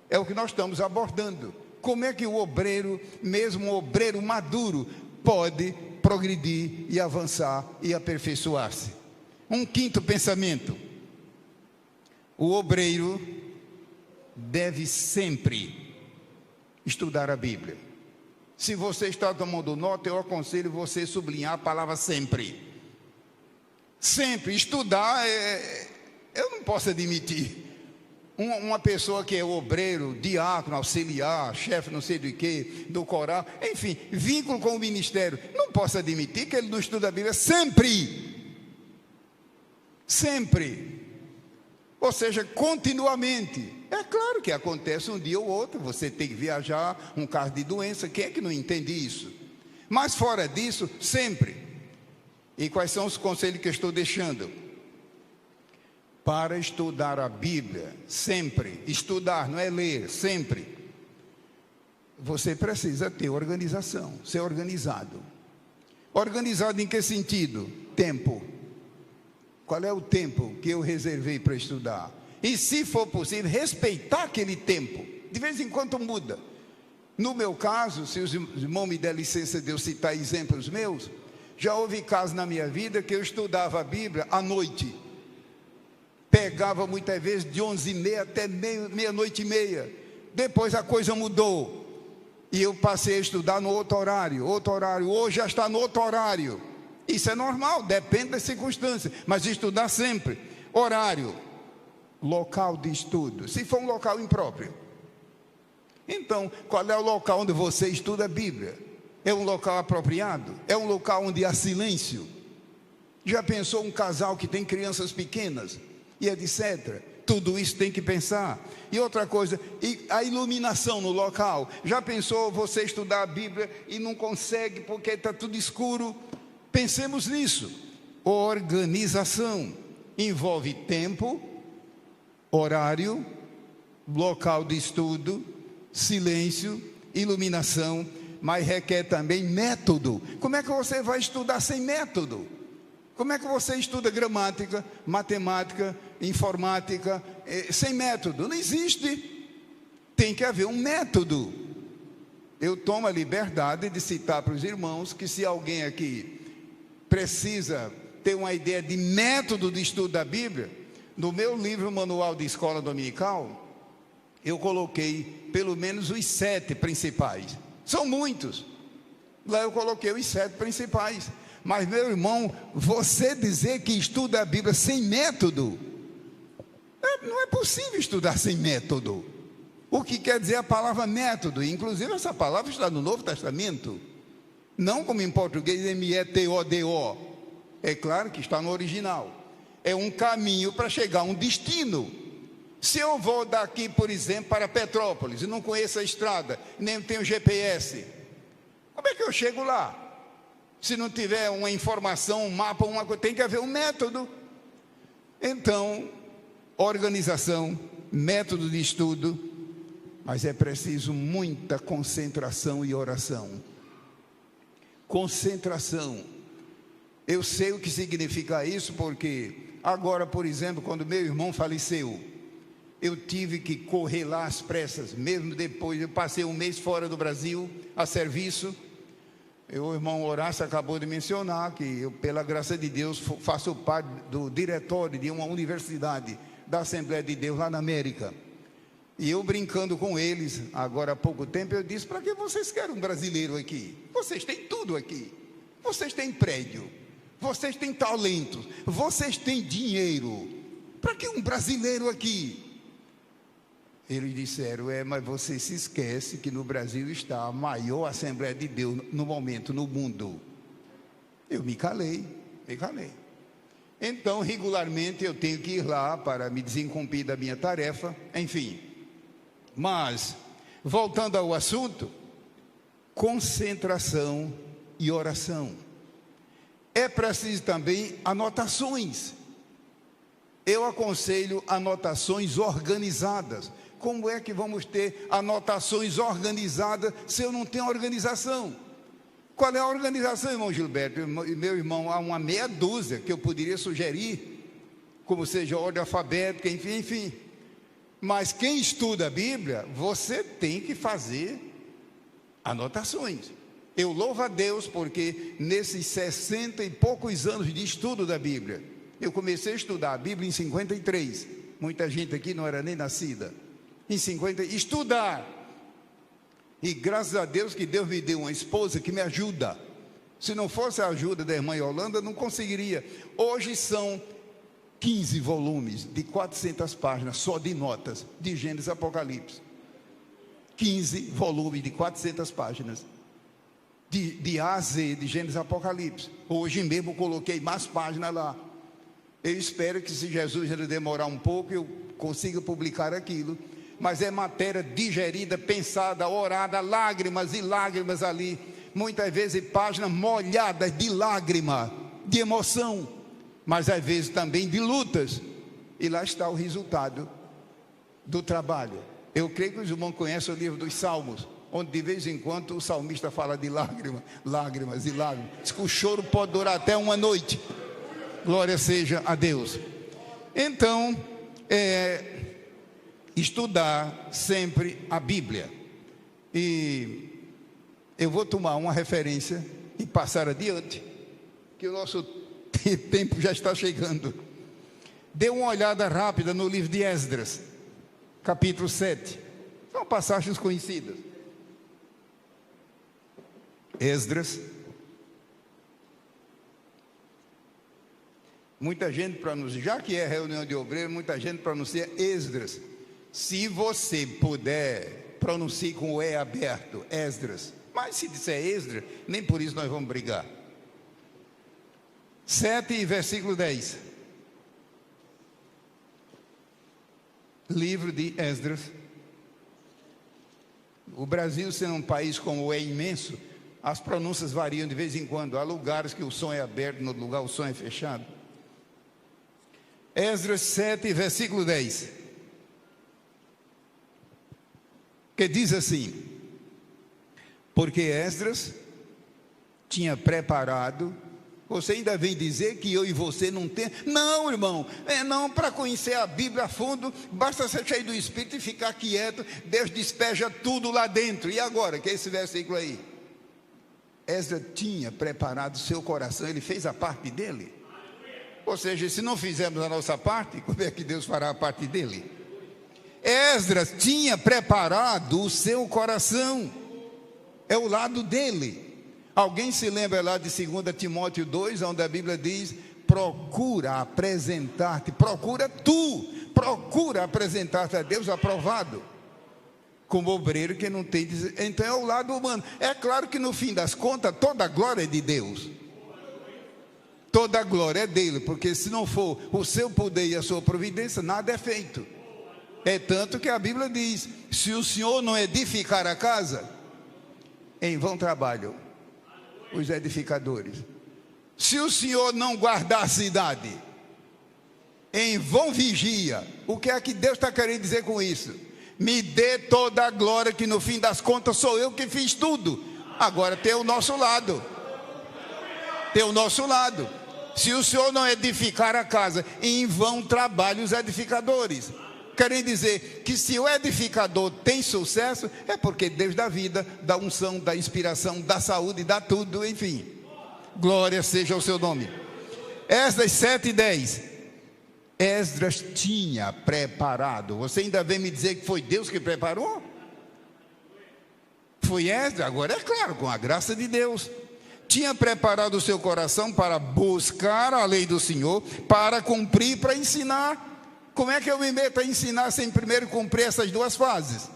É o que nós estamos abordando. Como é que o obreiro, mesmo um obreiro maduro, pode progredir e avançar e aperfeiçoar-se? Um quinto pensamento: o obreiro deve sempre estudar a Bíblia. Se você está tomando nota, eu aconselho você a sublinhar a palavra sempre. Sempre. Estudar eu não posso admitir uma pessoa que é obreiro, diácono, auxiliar, chefe não sei do que, do coral, enfim, vínculo com o ministério, não posso admitir que ele não estuda a Bíblia sempre, ou seja, continuamente. É claro que acontece um dia ou outro, você tem que viajar, um caso de doença, quem é que não entende isso? Mas fora disso, sempre. E quais são os conselhos que eu estou deixando? Para estudar a Bíblia, sempre, estudar não é ler, sempre, você precisa ter organização, ser organizado. Organizado em que sentido? Tempo. Qual é o tempo que eu reservei para estudar? E se for possível, respeitar aquele tempo. De vez em quando muda. No meu caso, se os irmãos me der licença de eu citar exemplos meus, já houve casos na minha vida que eu estudava a Bíblia à noite. Pegava muitas vezes de 11h30 até meia-noite e meia. Depois a coisa mudou. E eu passei a estudar no outro horário. Hoje já está no outro horário. Isso é normal, depende das circunstâncias. Mas estudar sempre. Horário, local de estudo. Se for um local impróprio. Então, qual é o local onde você estuda a Bíblia? É um local apropriado? É um local onde há silêncio? Já pensou um casal que tem crianças pequenas? E etc. Tudo isso tem que pensar. E outra coisa, e a iluminação no local. Já pensou você estudar a Bíblia e não consegue porque está tudo escuro? Pensemos nisso. organização. Envolve tempo, horário, local de estudo, silêncio, iluminação, mas requer também método. Como é que você vai estudar sem método? Como é que você estuda gramática, matemática, informática, sem método? Não existe. Tem que haver um método. Eu tomo a liberdade de citar para os irmãos que se alguém aqui precisa ter uma ideia de método de estudo da Bíblia, no meu livro Manual de Escola Dominical, eu coloquei pelo menos os 7 principais. São muitos. Lá eu coloquei os 7 principais. Mas, meu irmão, você dizer que estuda a Bíblia sem método, não é possível estudar sem método. O que quer dizer a palavra método? Inclusive essa palavra está no Novo Testamento, não como em português M-E-T-O-D-O. É claro que está no original. É um caminho para chegar a um destino. Se eu vou daqui, por exemplo, para Petrópolis e não conheço a estrada, nem tenho GPS, como é que eu chego lá? Se não tiver uma informação, um mapa, uma coisa, tem que haver um método. Então, organização, método de estudo, mas é preciso muita concentração e oração. Concentração. Eu sei o que significa isso, porque agora, por exemplo, quando meu irmão faleceu, eu tive que correr lá às pressas, mesmo depois, eu passei um mês fora do Brasil, a serviço. O irmão Horácio acabou de mencionar que eu, pela graça de Deus, faço parte do diretório de uma universidade da Assembleia de Deus lá na América. E eu brincando com eles, agora há pouco tempo, eu disse: para que vocês querem um brasileiro aqui? Vocês têm tudo aqui. Vocês têm prédio, vocês têm talentos, vocês têm dinheiro. Para que um brasileiro aqui? Eles disseram: mas você se esquece que no Brasil está a maior Assembleia de Deus no momento no mundo. Eu me calei. Então, regularmente eu tenho que ir lá para me desincumbir da minha tarefa, enfim. Mas, voltando ao assunto, concentração e oração. É preciso também anotações. Eu aconselho anotações organizadas. Como é que vamos ter anotações organizadas se eu não tenho organização? Qual é a organização, irmão Gilberto? Meu irmão, há uma meia dúzia que eu poderia sugerir, como seja ordem alfabética, enfim. Mas quem estuda a Bíblia, você tem que fazer anotações. Eu louvo a Deus porque nesses 60 e poucos anos de estudo da Bíblia, eu comecei a estudar a Bíblia em 53. Muita gente aqui não era nem nascida. Em 50, estudar. E graças a Deus que Deus me deu uma esposa que me ajuda. Se não fosse a ajuda da irmã Yolanda, não conseguiria. Hoje são 15 volumes de 400 páginas, só de notas, de Gênesis e Apocalipse. 15 volumes de 400 páginas. De A a Z, de Gênesis e Apocalipse. Hoje mesmo coloquei mais páginas lá. Eu espero que, se Jesus ainda demorar um pouco, eu consiga publicar aquilo. Mas é matéria digerida, pensada, orada, lágrimas e lágrimas ali. Muitas vezes páginas molhadas de lágrima, de emoção. Mas às vezes também de lutas. E lá está o resultado do trabalho. Eu creio que os irmãos conhecem o livro dos Salmos, onde de vez em quando o salmista fala de lágrimas e lágrimas. Diz que o choro pode durar até uma noite. Glória seja a Deus. Então, estudar sempre a Bíblia. E eu vou tomar uma referência e passar adiante, que o nosso tempo já está chegando. Dê uma olhada rápida no livro de Esdras, capítulo 7. São passagens conhecidas. Esdras. Muita gente pronuncia, já que é reunião de obreiros, muita gente pronuncia Esdras. Se você puder, pronuncie com o E aberto, Esdras. Mas se disser Esdras, nem por isso nós vamos brigar. 7, versículo 10. Livro de Esdras. O Brasil, sendo um país como é imenso, As pronúncias variam de vez em quando. Há lugares que o som é aberto, no outro lugar o som é fechado. Esdras 7, versículo 10. Que diz assim: porque Esdras tinha preparado. Você ainda vem dizer que eu e você não tem? Não, irmão, não. Para conhecer a Bíblia a fundo, basta ser cheio do Espírito e ficar quieto. Deus despeja tudo lá dentro. E agora, que é esse versículo aí? Esdras tinha preparado seu coração, ele fez a parte dele. Ou seja, se não fizermos a nossa parte, como é que Deus fará a parte dele? Esdras tinha preparado o seu coração, é o lado dele. Alguém se lembra lá de 2 Timóteo 2, onde a Bíblia diz: procura apresentar-te, procura apresentar-te a Deus aprovado, como obreiro que não tem. Então é o lado humano. É claro que no fim das contas, toda a glória é de Deus, toda a glória é dele, porque se não for o seu poder e a sua providência, nada é feito. É tanto que a Bíblia diz: se o Senhor não edificar a casa, em vão trabalham os edificadores. Se o Senhor não guardar a cidade, em vão vigia. O que é que Deus está querendo dizer com isso? Me dê toda a glória, que no fim das contas sou eu que fiz tudo. Agora tem o nosso lado. Tem o nosso lado. Se o Senhor não edificar a casa, em vão trabalham os edificadores. Querem dizer que se o edificador tem sucesso, é porque Deus dá vida, dá unção, dá inspiração, dá saúde, dá tudo, enfim. Glória seja o seu nome. Esdras 7:10. Esdras tinha preparado. Você ainda vem me dizer que foi Deus que preparou? Foi Esdras? Agora é claro, com a graça de Deus. Tinha preparado o seu coração para buscar a lei do Senhor, para cumprir, para ensinar. Como é que eu me meto a ensinar sem primeiro cumprir essas duas fases?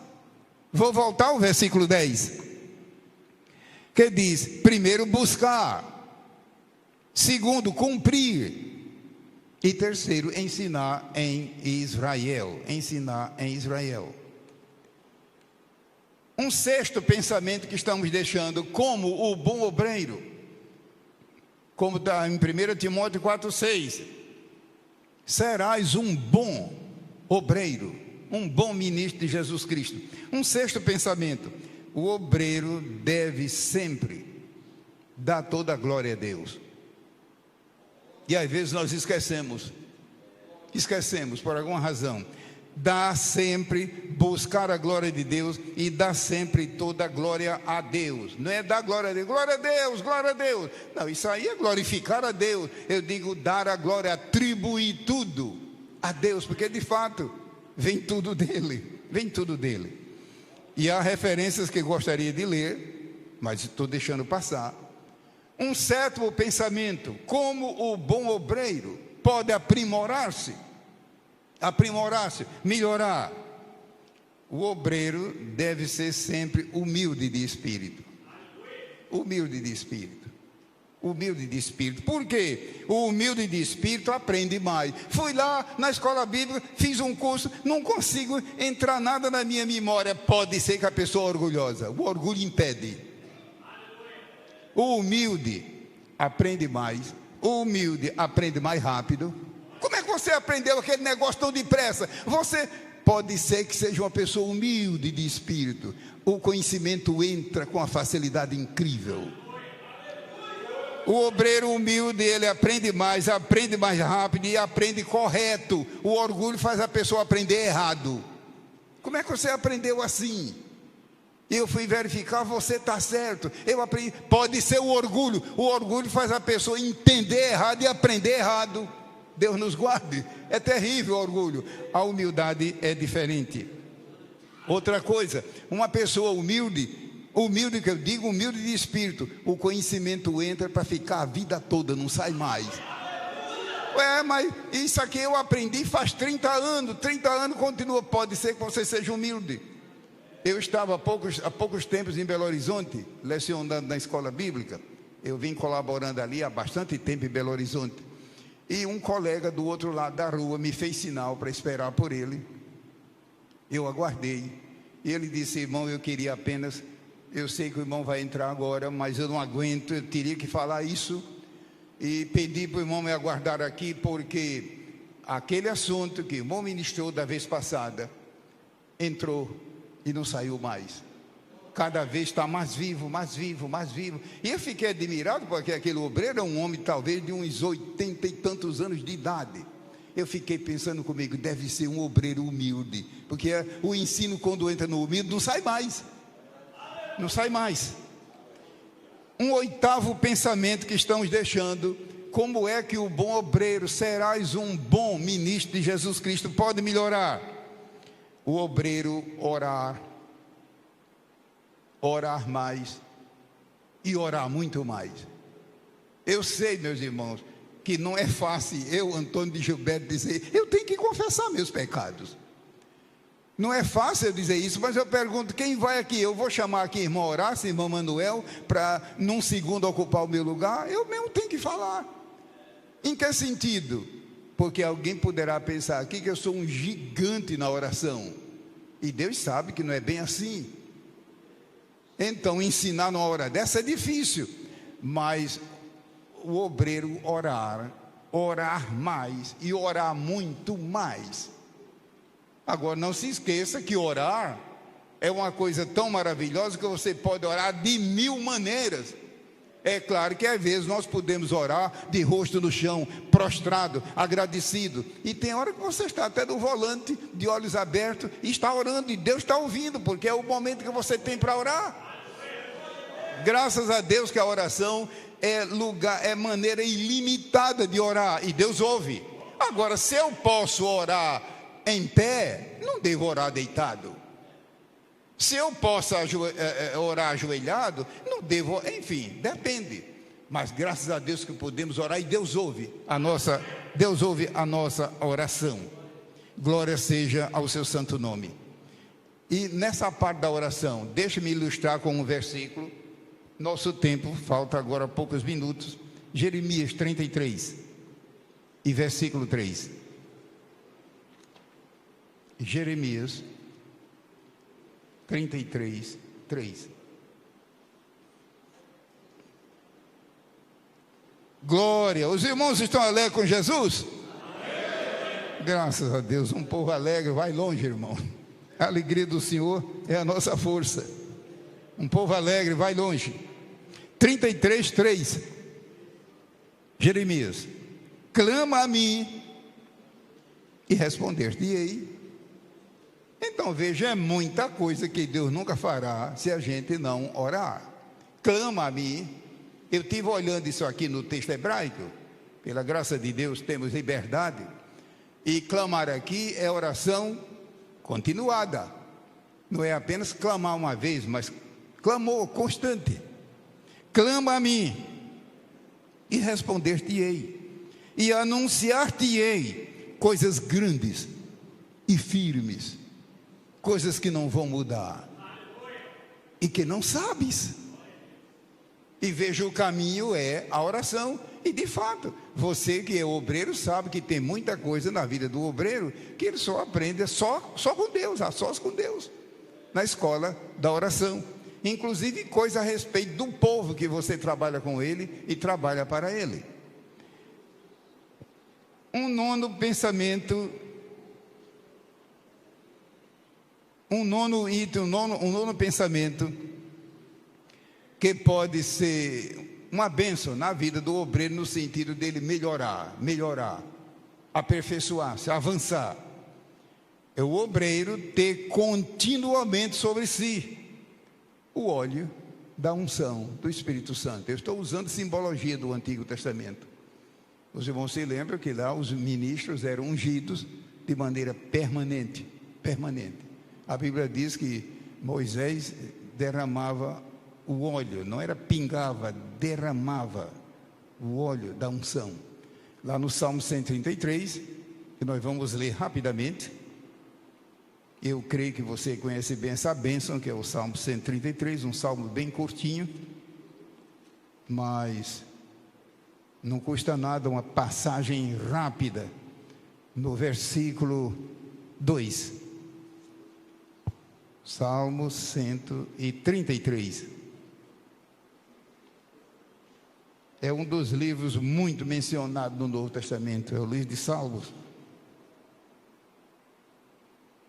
Vou voltar ao versículo 10, que diz: primeiro buscar, segundo cumprir, e terceiro ensinar em Israel. Ensinar em Israel. Um sexto pensamento que estamos deixando como o bom obreiro, como está em 1 Timóteo 4:6. Serás um bom obreiro, um bom ministro de Jesus Cristo. Um sexto pensamento: o obreiro deve sempre dar toda a glória a Deus. E às vezes nós esquecemos por alguma razão. Dá sempre, buscar a glória de Deus e dar sempre toda a glória a Deus. Não é dar glória a Deus, glória a Deus, glória a Deus. Não, isso aí é glorificar a Deus. Eu digo dar a glória, atribuir tudo a Deus, porque de fato vem tudo dele, vem tudo dele. E há referências que gostaria de ler, mas estou deixando passar. Um sétimo pensamento: como o bom obreiro pode aprimorar-se, melhorar. O obreiro deve ser sempre humilde de espírito. Humilde de espírito. Humilde de espírito. Por quê? O humilde de espírito aprende mais. Fui lá na escola bíblica, fiz um curso, não consigo entrar nada na minha memória. Pode ser que a pessoa é orgulhosa. O orgulho impede. O humilde aprende mais. O humilde aprende mais rápido. Como é que você aprendeu aquele negócio tão depressa? Você pode ser que seja uma pessoa humilde de espírito. O conhecimento entra com uma facilidade incrível. O obreiro humilde, ele aprende mais rápido e aprende correto. O orgulho faz a pessoa aprender errado. Como é que você aprendeu assim? Eu fui verificar, você está certo. Eu aprendi. Pode ser o orgulho. O orgulho faz a pessoa entender errado e aprender errado. Deus nos guarde. É terrível o orgulho. A humildade é diferente. Outra coisa, uma pessoa humilde que eu digo, humilde de espírito, o conhecimento entra para ficar a vida toda, não sai mais. Mas isso aqui eu aprendi faz 30 anos continua. Pode ser que você seja humilde. Eu estava há poucos tempos em Belo Horizonte, lecionando na escola bíblica. Eu vim colaborando ali há bastante tempo em Belo Horizonte. E um colega do outro lado da rua me fez sinal para esperar por ele. Eu aguardei. E ele disse: irmão, eu queria apenas Eu sei que o irmão vai entrar agora, mas eu não aguento, eu teria que falar isso. E pedi para o irmão me aguardar aqui, porque aquele assunto que o irmão ministrou da vez passada entrou e não saiu mais. Cada vez está mais vivo, mais vivo, mais vivo. E eu fiquei admirado, porque aquele obreiro é um homem talvez de uns 80 e tantos anos de idade. Eu fiquei pensando comigo, deve ser um obreiro humilde, porque o ensino, quando entra no humilde, não sai mais. Não sai mais. Um oitavo pensamento que estamos deixando: como é que o bom obreiro, serás um bom ministro de Jesus Cristo, pode melhorar? O obreiro orar mais e orar muito mais. Eu sei, meus irmãos, que não é fácil eu, Antônio de Gilberto, dizer, eu tenho que confessar meus pecados. Não é fácil eu dizer isso, mas eu pergunto, quem vai aqui? Eu vou chamar aqui irmão Horácio, irmão Manuel, para num segundo ocupar o meu lugar? Eu mesmo tenho que falar. Em que sentido? Porque alguém poderá pensar aqui que eu sou um gigante na oração, e Deus sabe que não é bem assim. Então ensinar numa hora dessa é difícil, mas o obreiro orar mais e orar muito mais. Agora, não se esqueça que orar é uma coisa tão maravilhosa que você pode orar de 1000 maneiras. É claro que às vezes nós podemos orar de rosto no chão, prostrado, agradecido. E tem hora que você está até no volante, de olhos abertos, e está orando, e Deus está ouvindo, porque é o momento que você tem para orar. Graças a Deus que a oração é maneira ilimitada de orar, e Deus ouve. Agora, se eu posso orar em pé, não devo orar deitado. Se eu posso orar ajoelhado, não devo, enfim, depende. Mas graças a Deus que podemos orar, e Deus ouve a nossa oração. Glória seja ao seu santo nome. E nessa parte da oração, deixa-me ilustrar com um versículo. Nosso tempo, falta agora poucos minutos. Jeremias 33 e versículo 3. Jeremias 33, 3. Glória! Os irmãos estão alegres com Jesus? Amém. Graças a Deus, um povo alegre vai longe, irmão. A alegria do Senhor é a nossa força. Um povo alegre vai longe. 33, 3. Jeremias: clama a mim e responder-te-ei. Então veja, é muita coisa que Deus nunca fará se a gente não orar. Clama a mim. Eu estive olhando isso aqui no texto hebraico. Pela graça de Deus temos liberdade. E clamar aqui é oração continuada. Não é apenas clamar uma vez, mas clamor constante. Clama a mim e responder-te-ei, e anunciar-te-ei coisas grandes e firmes, coisas que não vão mudar e que não sabes. E veja, o caminho é a oração. E de fato, você que é obreiro sabe que tem muita coisa na vida do obreiro que ele só aprende só com Deus, a sós com Deus, na escola da oração. Inclusive coisa a respeito do povo que você trabalha com ele e trabalha para ele. Um nono pensamento, um nono item, um nono pensamento que pode ser uma bênção na vida do obreiro, no sentido dele melhorar, aperfeiçoar-se, avançar. É o obreiro ter continuamente sobre si o óleo da unção do Espírito Santo. Eu estou usando simbologia do Antigo Testamento. Os irmãos se lembram que lá os ministros eram ungidos de maneira permanente. A Bíblia diz que Moisés derramava o óleo, não era pingava, derramava o óleo da unção. Lá no Salmo 133, que nós vamos ler rapidamente. Eu creio que você conhece bem essa bênção, que é o Salmo 133, um salmo bem curtinho, mas não custa nada uma passagem rápida no versículo 2. Salmo 133. É um dos livros muito mencionados no Novo Testamento, é o livro de Salmos.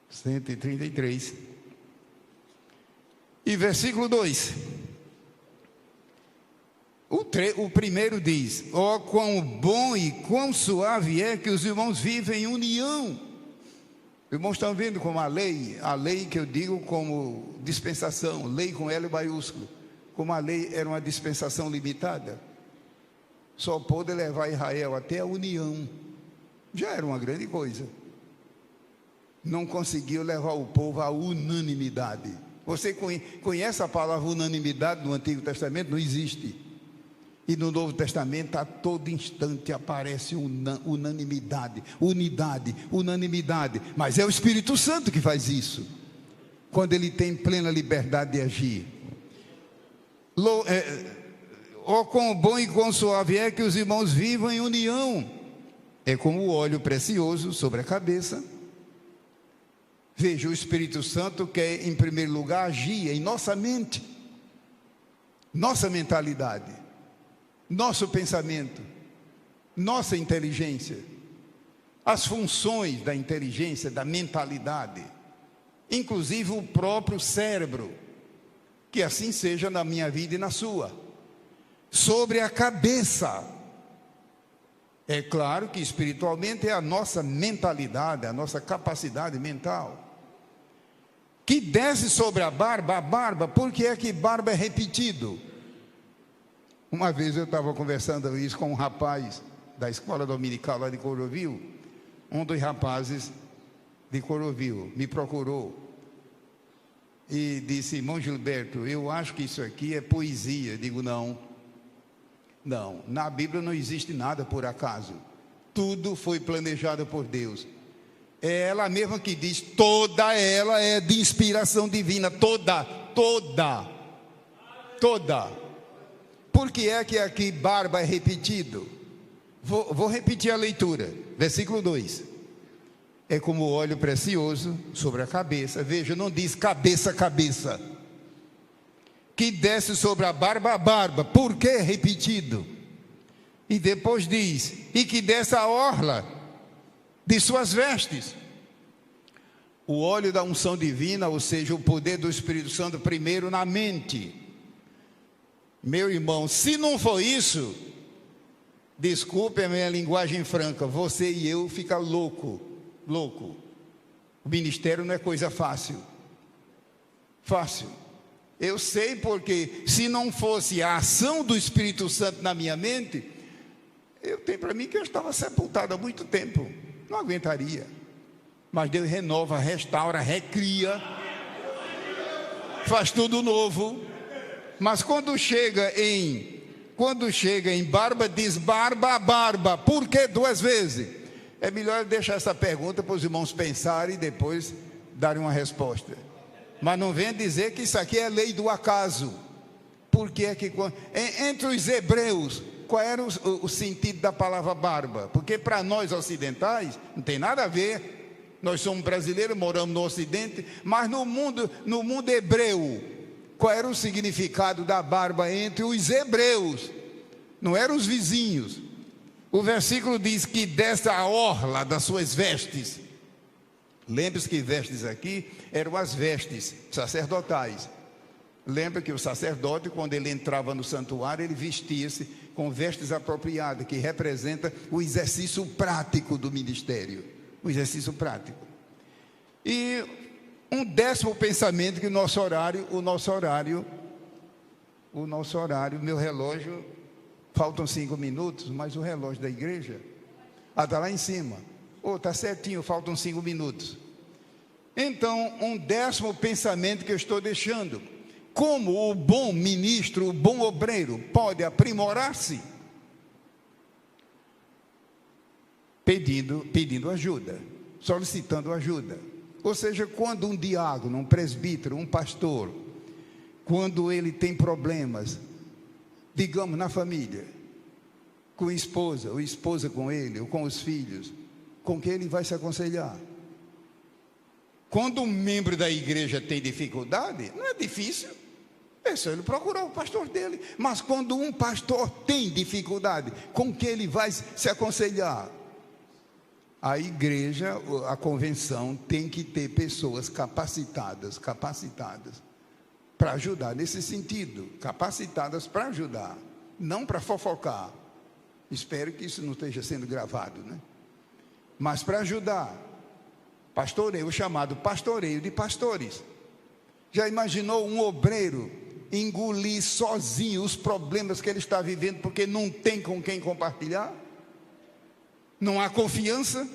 133. E versículo 2. O primeiro diz: ó, quão bom e quão suave é que os irmãos vivem em união. Irmãos, estão vendo como a lei que eu digo como dispensação, lei com L maiúsculo, como a lei era uma dispensação limitada, só pôde levar Israel até a união, já era uma grande coisa, não conseguiu levar o povo à unanimidade. Você conhece a palavra unanimidade no Antigo Testamento? Não existe. E no Novo Testamento, a todo instante aparece unanimidade, unidade, unanimidade. Mas é o Espírito Santo que faz isso, quando ele tem plena liberdade de agir. Ó, quão bom e quão suave é que os irmãos vivam em união. É como o óleo precioso sobre a cabeça. Veja, o Espírito Santo quer, em primeiro lugar, agir em nossa mente, nossa mentalidade, nosso pensamento, nossa inteligência, as funções da inteligência, da mentalidade, inclusive o próprio cérebro, que assim seja na minha vida e na sua, sobre a cabeça. É claro que espiritualmente é a nossa mentalidade, a nossa capacidade mental, que desce sobre a barba. Por que é que barba é repetido? Uma vez eu estava conversando isso com um rapaz da escola dominical lá de Corovillo. Um dos rapazes de Corovillo me procurou e disse: irmão Gilberto, eu acho que isso aqui é poesia. Eu digo: não, na Bíblia não existe nada por acaso, tudo foi planejado por Deus. É ela mesma que diz, toda ela é de inspiração divina, toda. Por que é que aqui barba é repetido? Vou repetir a leitura, versículo 2. É como o óleo precioso sobre a cabeça. Veja, não diz cabeça, que desce sobre a barba. Por que repetido? E depois diz, e que desce a orla de suas vestes. O óleo da unção divina, ou seja, o poder do Espírito Santo primeiro na mente. Meu irmão, se não for isso, desculpe a minha linguagem franca, você e eu fica louco. O ministério não é coisa fácil. Eu sei, porque se não fosse a ação do Espírito Santo na minha mente, eu tenho para mim que eu estava sepultado há muito tempo, não aguentaria. Mas Deus renova, restaura, recria, faz tudo novo. Mas quando chega em barba, diz barba. Por que 2 vezes? É melhor deixar essa pergunta para os irmãos pensarem e depois darem uma resposta. Mas não venha dizer que isso aqui é lei do acaso. Porque é que entre os hebreus, qual era o sentido da palavra barba? Porque para nós ocidentais não tem nada a ver. Nós somos brasileiros, moramos no Ocidente, mas no mundo hebreu, qual era o significado da barba entre os hebreus? Não eram os vizinhos. O versículo diz que dessa orla das suas vestes. Lembre-se que vestes aqui eram as vestes sacerdotais. Lembra que o sacerdote, quando ele entrava no santuário, ele vestia-se com vestes apropriadas, que representa o exercício prático do ministério. O exercício prático. E um 10º pensamento, que o nosso horário, meu relógio, faltam 5 minutos, mas o relógio da igreja, está lá em cima. Está certinho, faltam 5 minutos. Então, um 10º pensamento que eu estou deixando: como o bom ministro, o bom obreiro pode aprimorar-se? Pedindo ajuda, solicitando ajuda. Ou seja, quando um diácono, um presbítero, um pastor, quando ele tem problemas, digamos na família, com a esposa, ou esposa com ele, ou com os filhos, com quem ele vai se aconselhar? Quando um membro da igreja tem dificuldade, não é difícil, é só ele procurar o pastor dele. Mas quando um pastor tem dificuldade, com que ele vai se aconselhar? A igreja, a convenção, tem que ter pessoas capacitadas para ajudar nesse sentido, capacitadas para ajudar, não para fofocar. Espero que isso não esteja sendo gravado, né? Mas para ajudar. Pastoreio, chamado pastoreio de pastores. Já imaginou um obreiro engolir sozinho os problemas que ele está vivendo porque não tem com quem compartilhar? Não há confiança?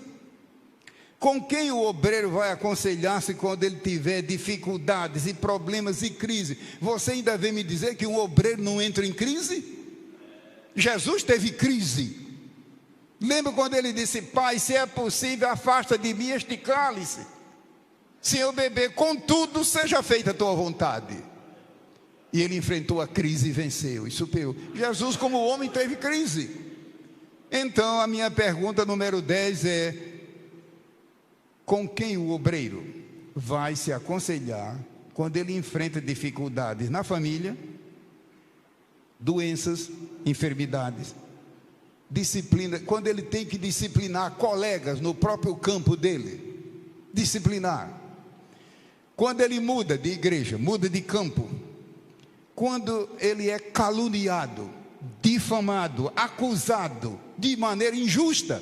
Com quem o obreiro vai aconselhar-se quando ele tiver dificuldades e problemas e crise? Você ainda vem me dizer que um obreiro não entra em crise? Jesus teve crise. Lembra quando ele disse: Pai, se é possível, afasta de mim este cálice. Se eu beber, contudo, seja feita a tua vontade. E ele enfrentou a crise e venceu e superou. Jesus, como homem, teve crise. Então, a minha pergunta número 10 é: com quem o obreiro vai se aconselhar quando ele enfrenta dificuldades na família, doenças, enfermidades? Disciplina, quando ele tem que disciplinar colegas no próprio campo dele, disciplinar. Quando ele muda de igreja, muda de campo, quando ele é caluniado, difamado, acusado de maneira injusta,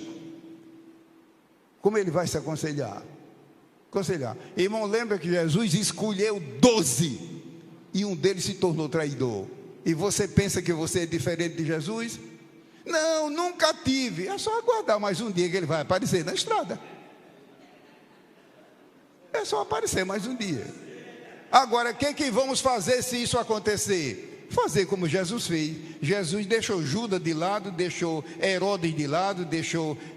como ele vai se aconselhar? Irmão, lembra que Jesus escolheu 12 e um deles se tornou traidor. E você pensa que você é diferente de Jesus? Não, nunca tive. É só aguardar mais um dia que ele vai aparecer na estrada. É só aparecer mais um dia. Agora, o que vamos fazer se isso acontecer? Fazer como Jesus fez. Jesus deixou Judas de lado, deixou Herodes de lado,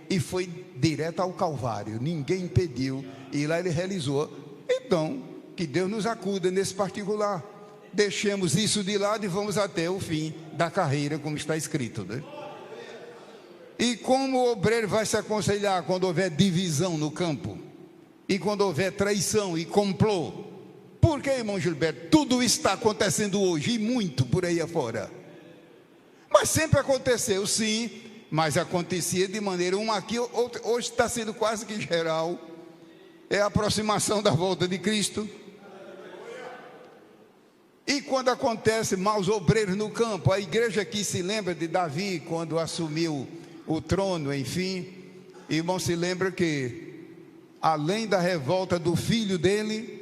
e foi direto ao Calvário. Ninguém impediu. E lá ele realizou. Então, que Deus nos acuda nesse particular. Deixemos isso de lado e vamos até o fim da carreira, como está escrito, né? E como o obreiro vai se aconselhar quando houver divisão no campo? E quando houver traição e complô? Por que, irmão Gilberto? Tudo está acontecendo hoje e muito por aí afora. Mas sempre aconteceu, sim, mas acontecia de maneira uma aqui, hoje está sendo quase que geral. É a aproximação da volta de Cristo. E quando acontece maus obreiros no campo, a igreja aqui se lembra de Davi quando assumiu o trono, enfim. Irmão, se lembra que além da revolta do filho dele,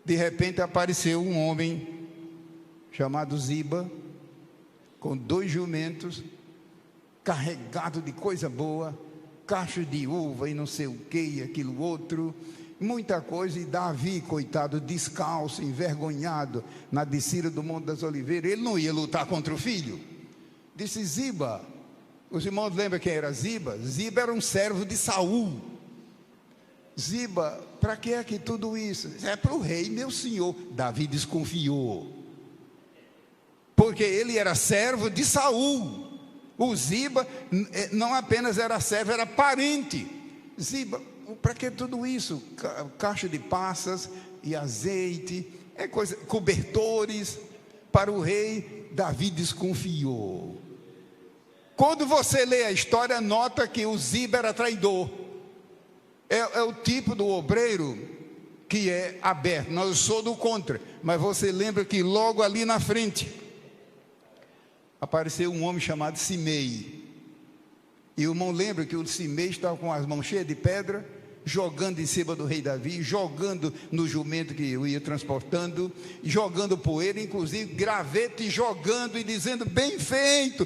de repente apareceu um homem chamado Ziba, com 2 jumentos, carregado de coisa boa, cachos de uva e não sei o que, e aquilo outro, muita coisa. E Davi, coitado, descalço, envergonhado, na descida do Monte das Oliveiras, ele não ia lutar contra o filho. Disse: Ziba. Os irmãos lembram quem era Ziba? Ziba era um servo de Saul. Ziba, para que é que tudo isso? É para o rei, meu senhor. Davi desconfiou, porque ele era servo de Saul. O Ziba não apenas era servo, era parente. Ziba, para que tudo isso? Caixa de passas e azeite, cobertores para o rei. Davi desconfiou. Quando você lê a história, nota que o Ziba era traidor. É o tipo do obreiro que é aberto. Não, eu sou do contra. Mas você lembra que logo ali na frente apareceu um homem chamado Simei. E o irmão lembra que o Simei estava com as mãos cheias de pedra, jogando em cima do rei Davi, jogando no jumento que o ia transportando, jogando poeira, inclusive gravete, jogando e dizendo: bem feito,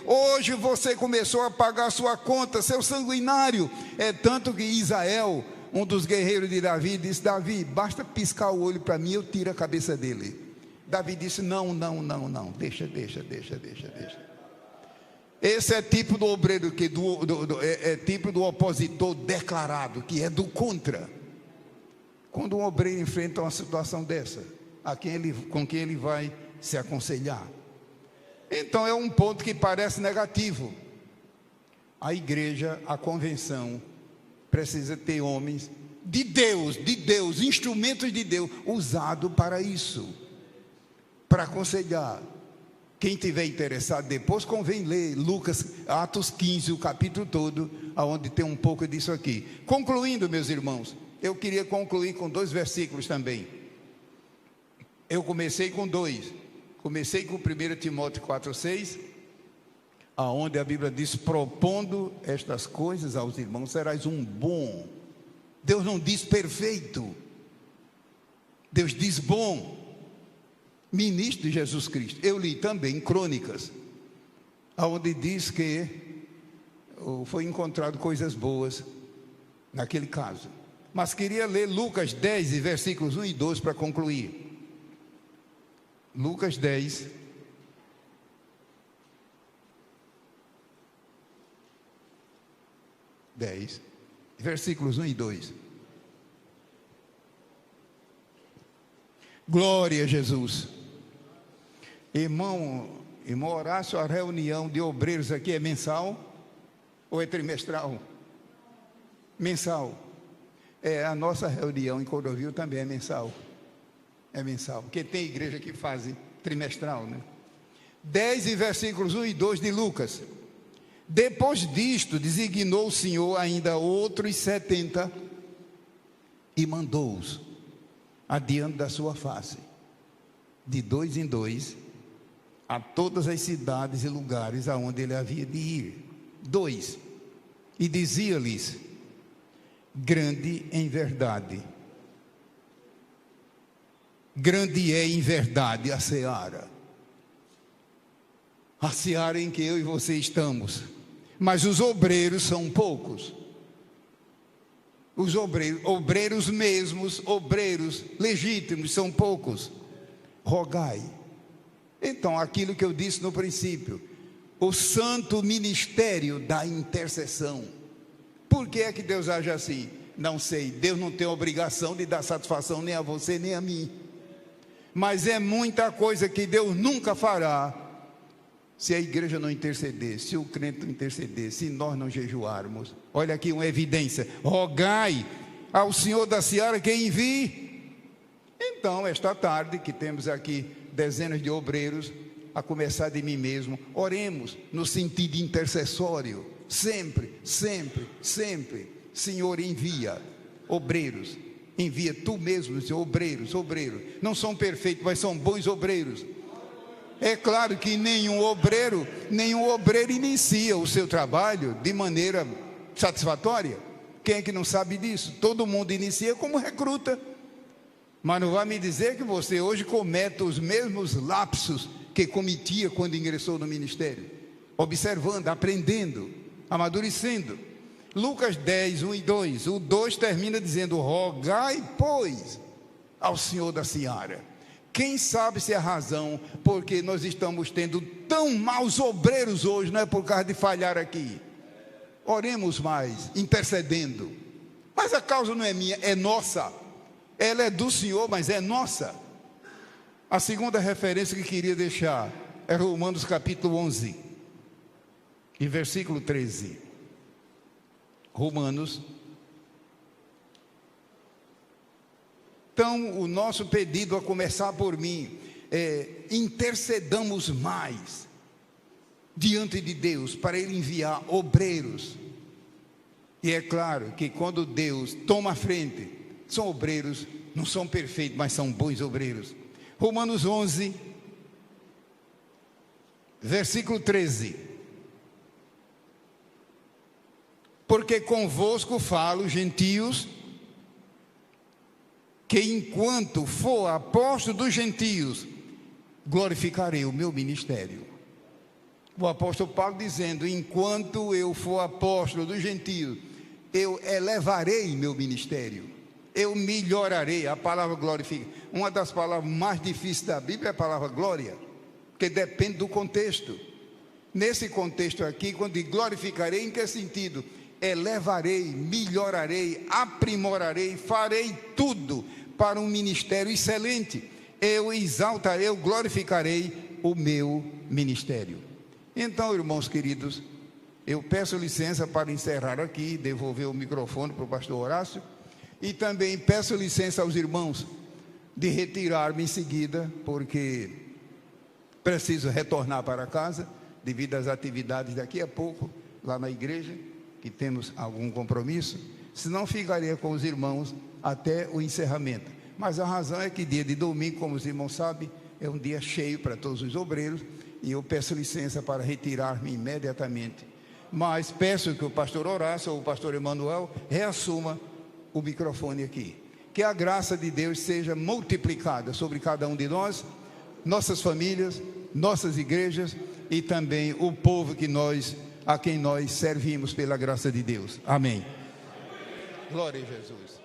hoje você começou a pagar a sua conta, seu sanguinário. É tanto que Isael, um dos guerreiros de Davi, disse: Davi, basta piscar o olho para mim, eu tiro a cabeça dele. Davi disse: não, deixa. Esse é tipo do obreiro, é tipo do opositor declarado, que é do contra. Quando um obreiro enfrenta uma situação dessa, com quem ele vai se aconselhar? Então é um ponto que parece negativo. A igreja, a convenção, precisa ter homens de Deus, instrumentos de Deus, usado para isso, para aconselhar. Quem tiver interessado depois, convém ler Lucas, Atos 15, o capítulo todo, onde tem um pouco disso aqui. Concluindo, meus irmãos, eu queria concluir com 2 versículos também. Eu comecei com 2. Comecei com 1 Timóteo 4,6, aonde a Bíblia diz: propondo estas coisas aos irmãos, serás um bom. Deus não diz perfeito, Deus diz bom, ministro de Jesus Cristo. Eu li também Crônicas, aonde diz que foi encontrado coisas boas naquele caso. Mas queria ler Lucas 10, versículos 1 e 2 para concluir. Lucas 10, versículos 1 e 2. Glória a Jesus. Irmão Horácio, a reunião de obreiros aqui é mensal ou é trimestral? Mensal. A nossa reunião em Cordovil também é mensal. É mensal, porque tem igreja que fazem trimestral, né? 10 versículos 1 e 2 de Lucas. Depois disto, designou o Senhor ainda outros 70 e mandou-os adiante da sua face, de 2 em 2, a todas as cidades e lugares aonde ele havia de ir. 2. E dizia-lhes: grande em verdade é em verdade a seara em que eu e você estamos, mas os obreiros são poucos. Os obreiros mesmos, obreiros legítimos, são poucos. Rogai. Então, aquilo que eu disse no princípio, o santo ministério da intercessão. Por que é que Deus age assim? Não sei. Deus não tem obrigação de dar satisfação nem a você nem a mim. Mas é muita coisa que Deus nunca fará se a igreja não interceder, se o crente não interceder, se nós não jejuarmos. Olha aqui uma evidência: rogai ao Senhor da seara que envie. Então, esta tarde, que temos aqui dezenas de obreiros, a começar de mim mesmo, oremos no sentido intercessório, sempre, Senhor, envia obreiros, envia tu mesmo, Senhor, obreiros, não são perfeitos, mas são bons obreiros. É claro que nenhum obreiro inicia o seu trabalho de maneira satisfatória. Quem é que não sabe disso? Todo mundo inicia como recruta. Mas não vai me dizer que você hoje cometa os mesmos lapsos que cometia quando ingressou no ministério. Observando, aprendendo, amadurecendo. Lucas 10, 1 e 2. O 2 termina dizendo: rogai, pois, ao Senhor da seara. Quem sabe se é a razão porque nós estamos tendo tão maus obreiros hoje, não é por causa de falhar aqui. Oremos mais, intercedendo. Mas a causa não é minha, é nossa. Ela é do Senhor, mas é nossa. A segunda referência que queria deixar é Romanos capítulo 11 e versículo 13. Romanos. Então, o nosso pedido, a começar por mim, intercedamos mais diante de Deus para Ele enviar obreiros. E é claro que quando Deus toma a frente, são obreiros, não são perfeitos, mas são bons obreiros. Romanos 11, versículo 13. Porque convosco falo, gentios, que enquanto for apóstolo dos gentios, glorificarei o meu ministério. O apóstolo Paulo dizendo: enquanto eu for apóstolo dos gentios, eu elevarei meu ministério, eu melhorarei. A palavra glorificar, uma das palavras mais difíceis da Bíblia é a palavra glória, porque depende do contexto. Nesse contexto aqui, quando diz glorificarei, em que sentido? Elevarei, melhorarei, aprimorarei, farei tudo para um ministério excelente. Eu exaltarei, eu glorificarei o meu ministério. Então, irmãos queridos, eu peço licença para encerrar aqui, devolver o microfone para o pastor Horácio. E também peço licença aos irmãos de retirar-me em seguida, porque preciso retornar para casa, devido às atividades daqui a pouco, lá na igreja, que temos algum compromisso. Senão ficaria com os irmãos até o encerramento. Mas a razão é que dia de domingo, como os irmãos sabem, é um dia cheio para todos os obreiros, e eu peço licença para retirar-me imediatamente. Mas peço que o pastor Horácio ou o pastor Emanuel reassuma o microfone aqui. Que a graça de Deus seja multiplicada sobre cada um de nós, nossas famílias, nossas igrejas e também o povo a quem nós servimos pela graça de Deus. Amém. Glória a Jesus.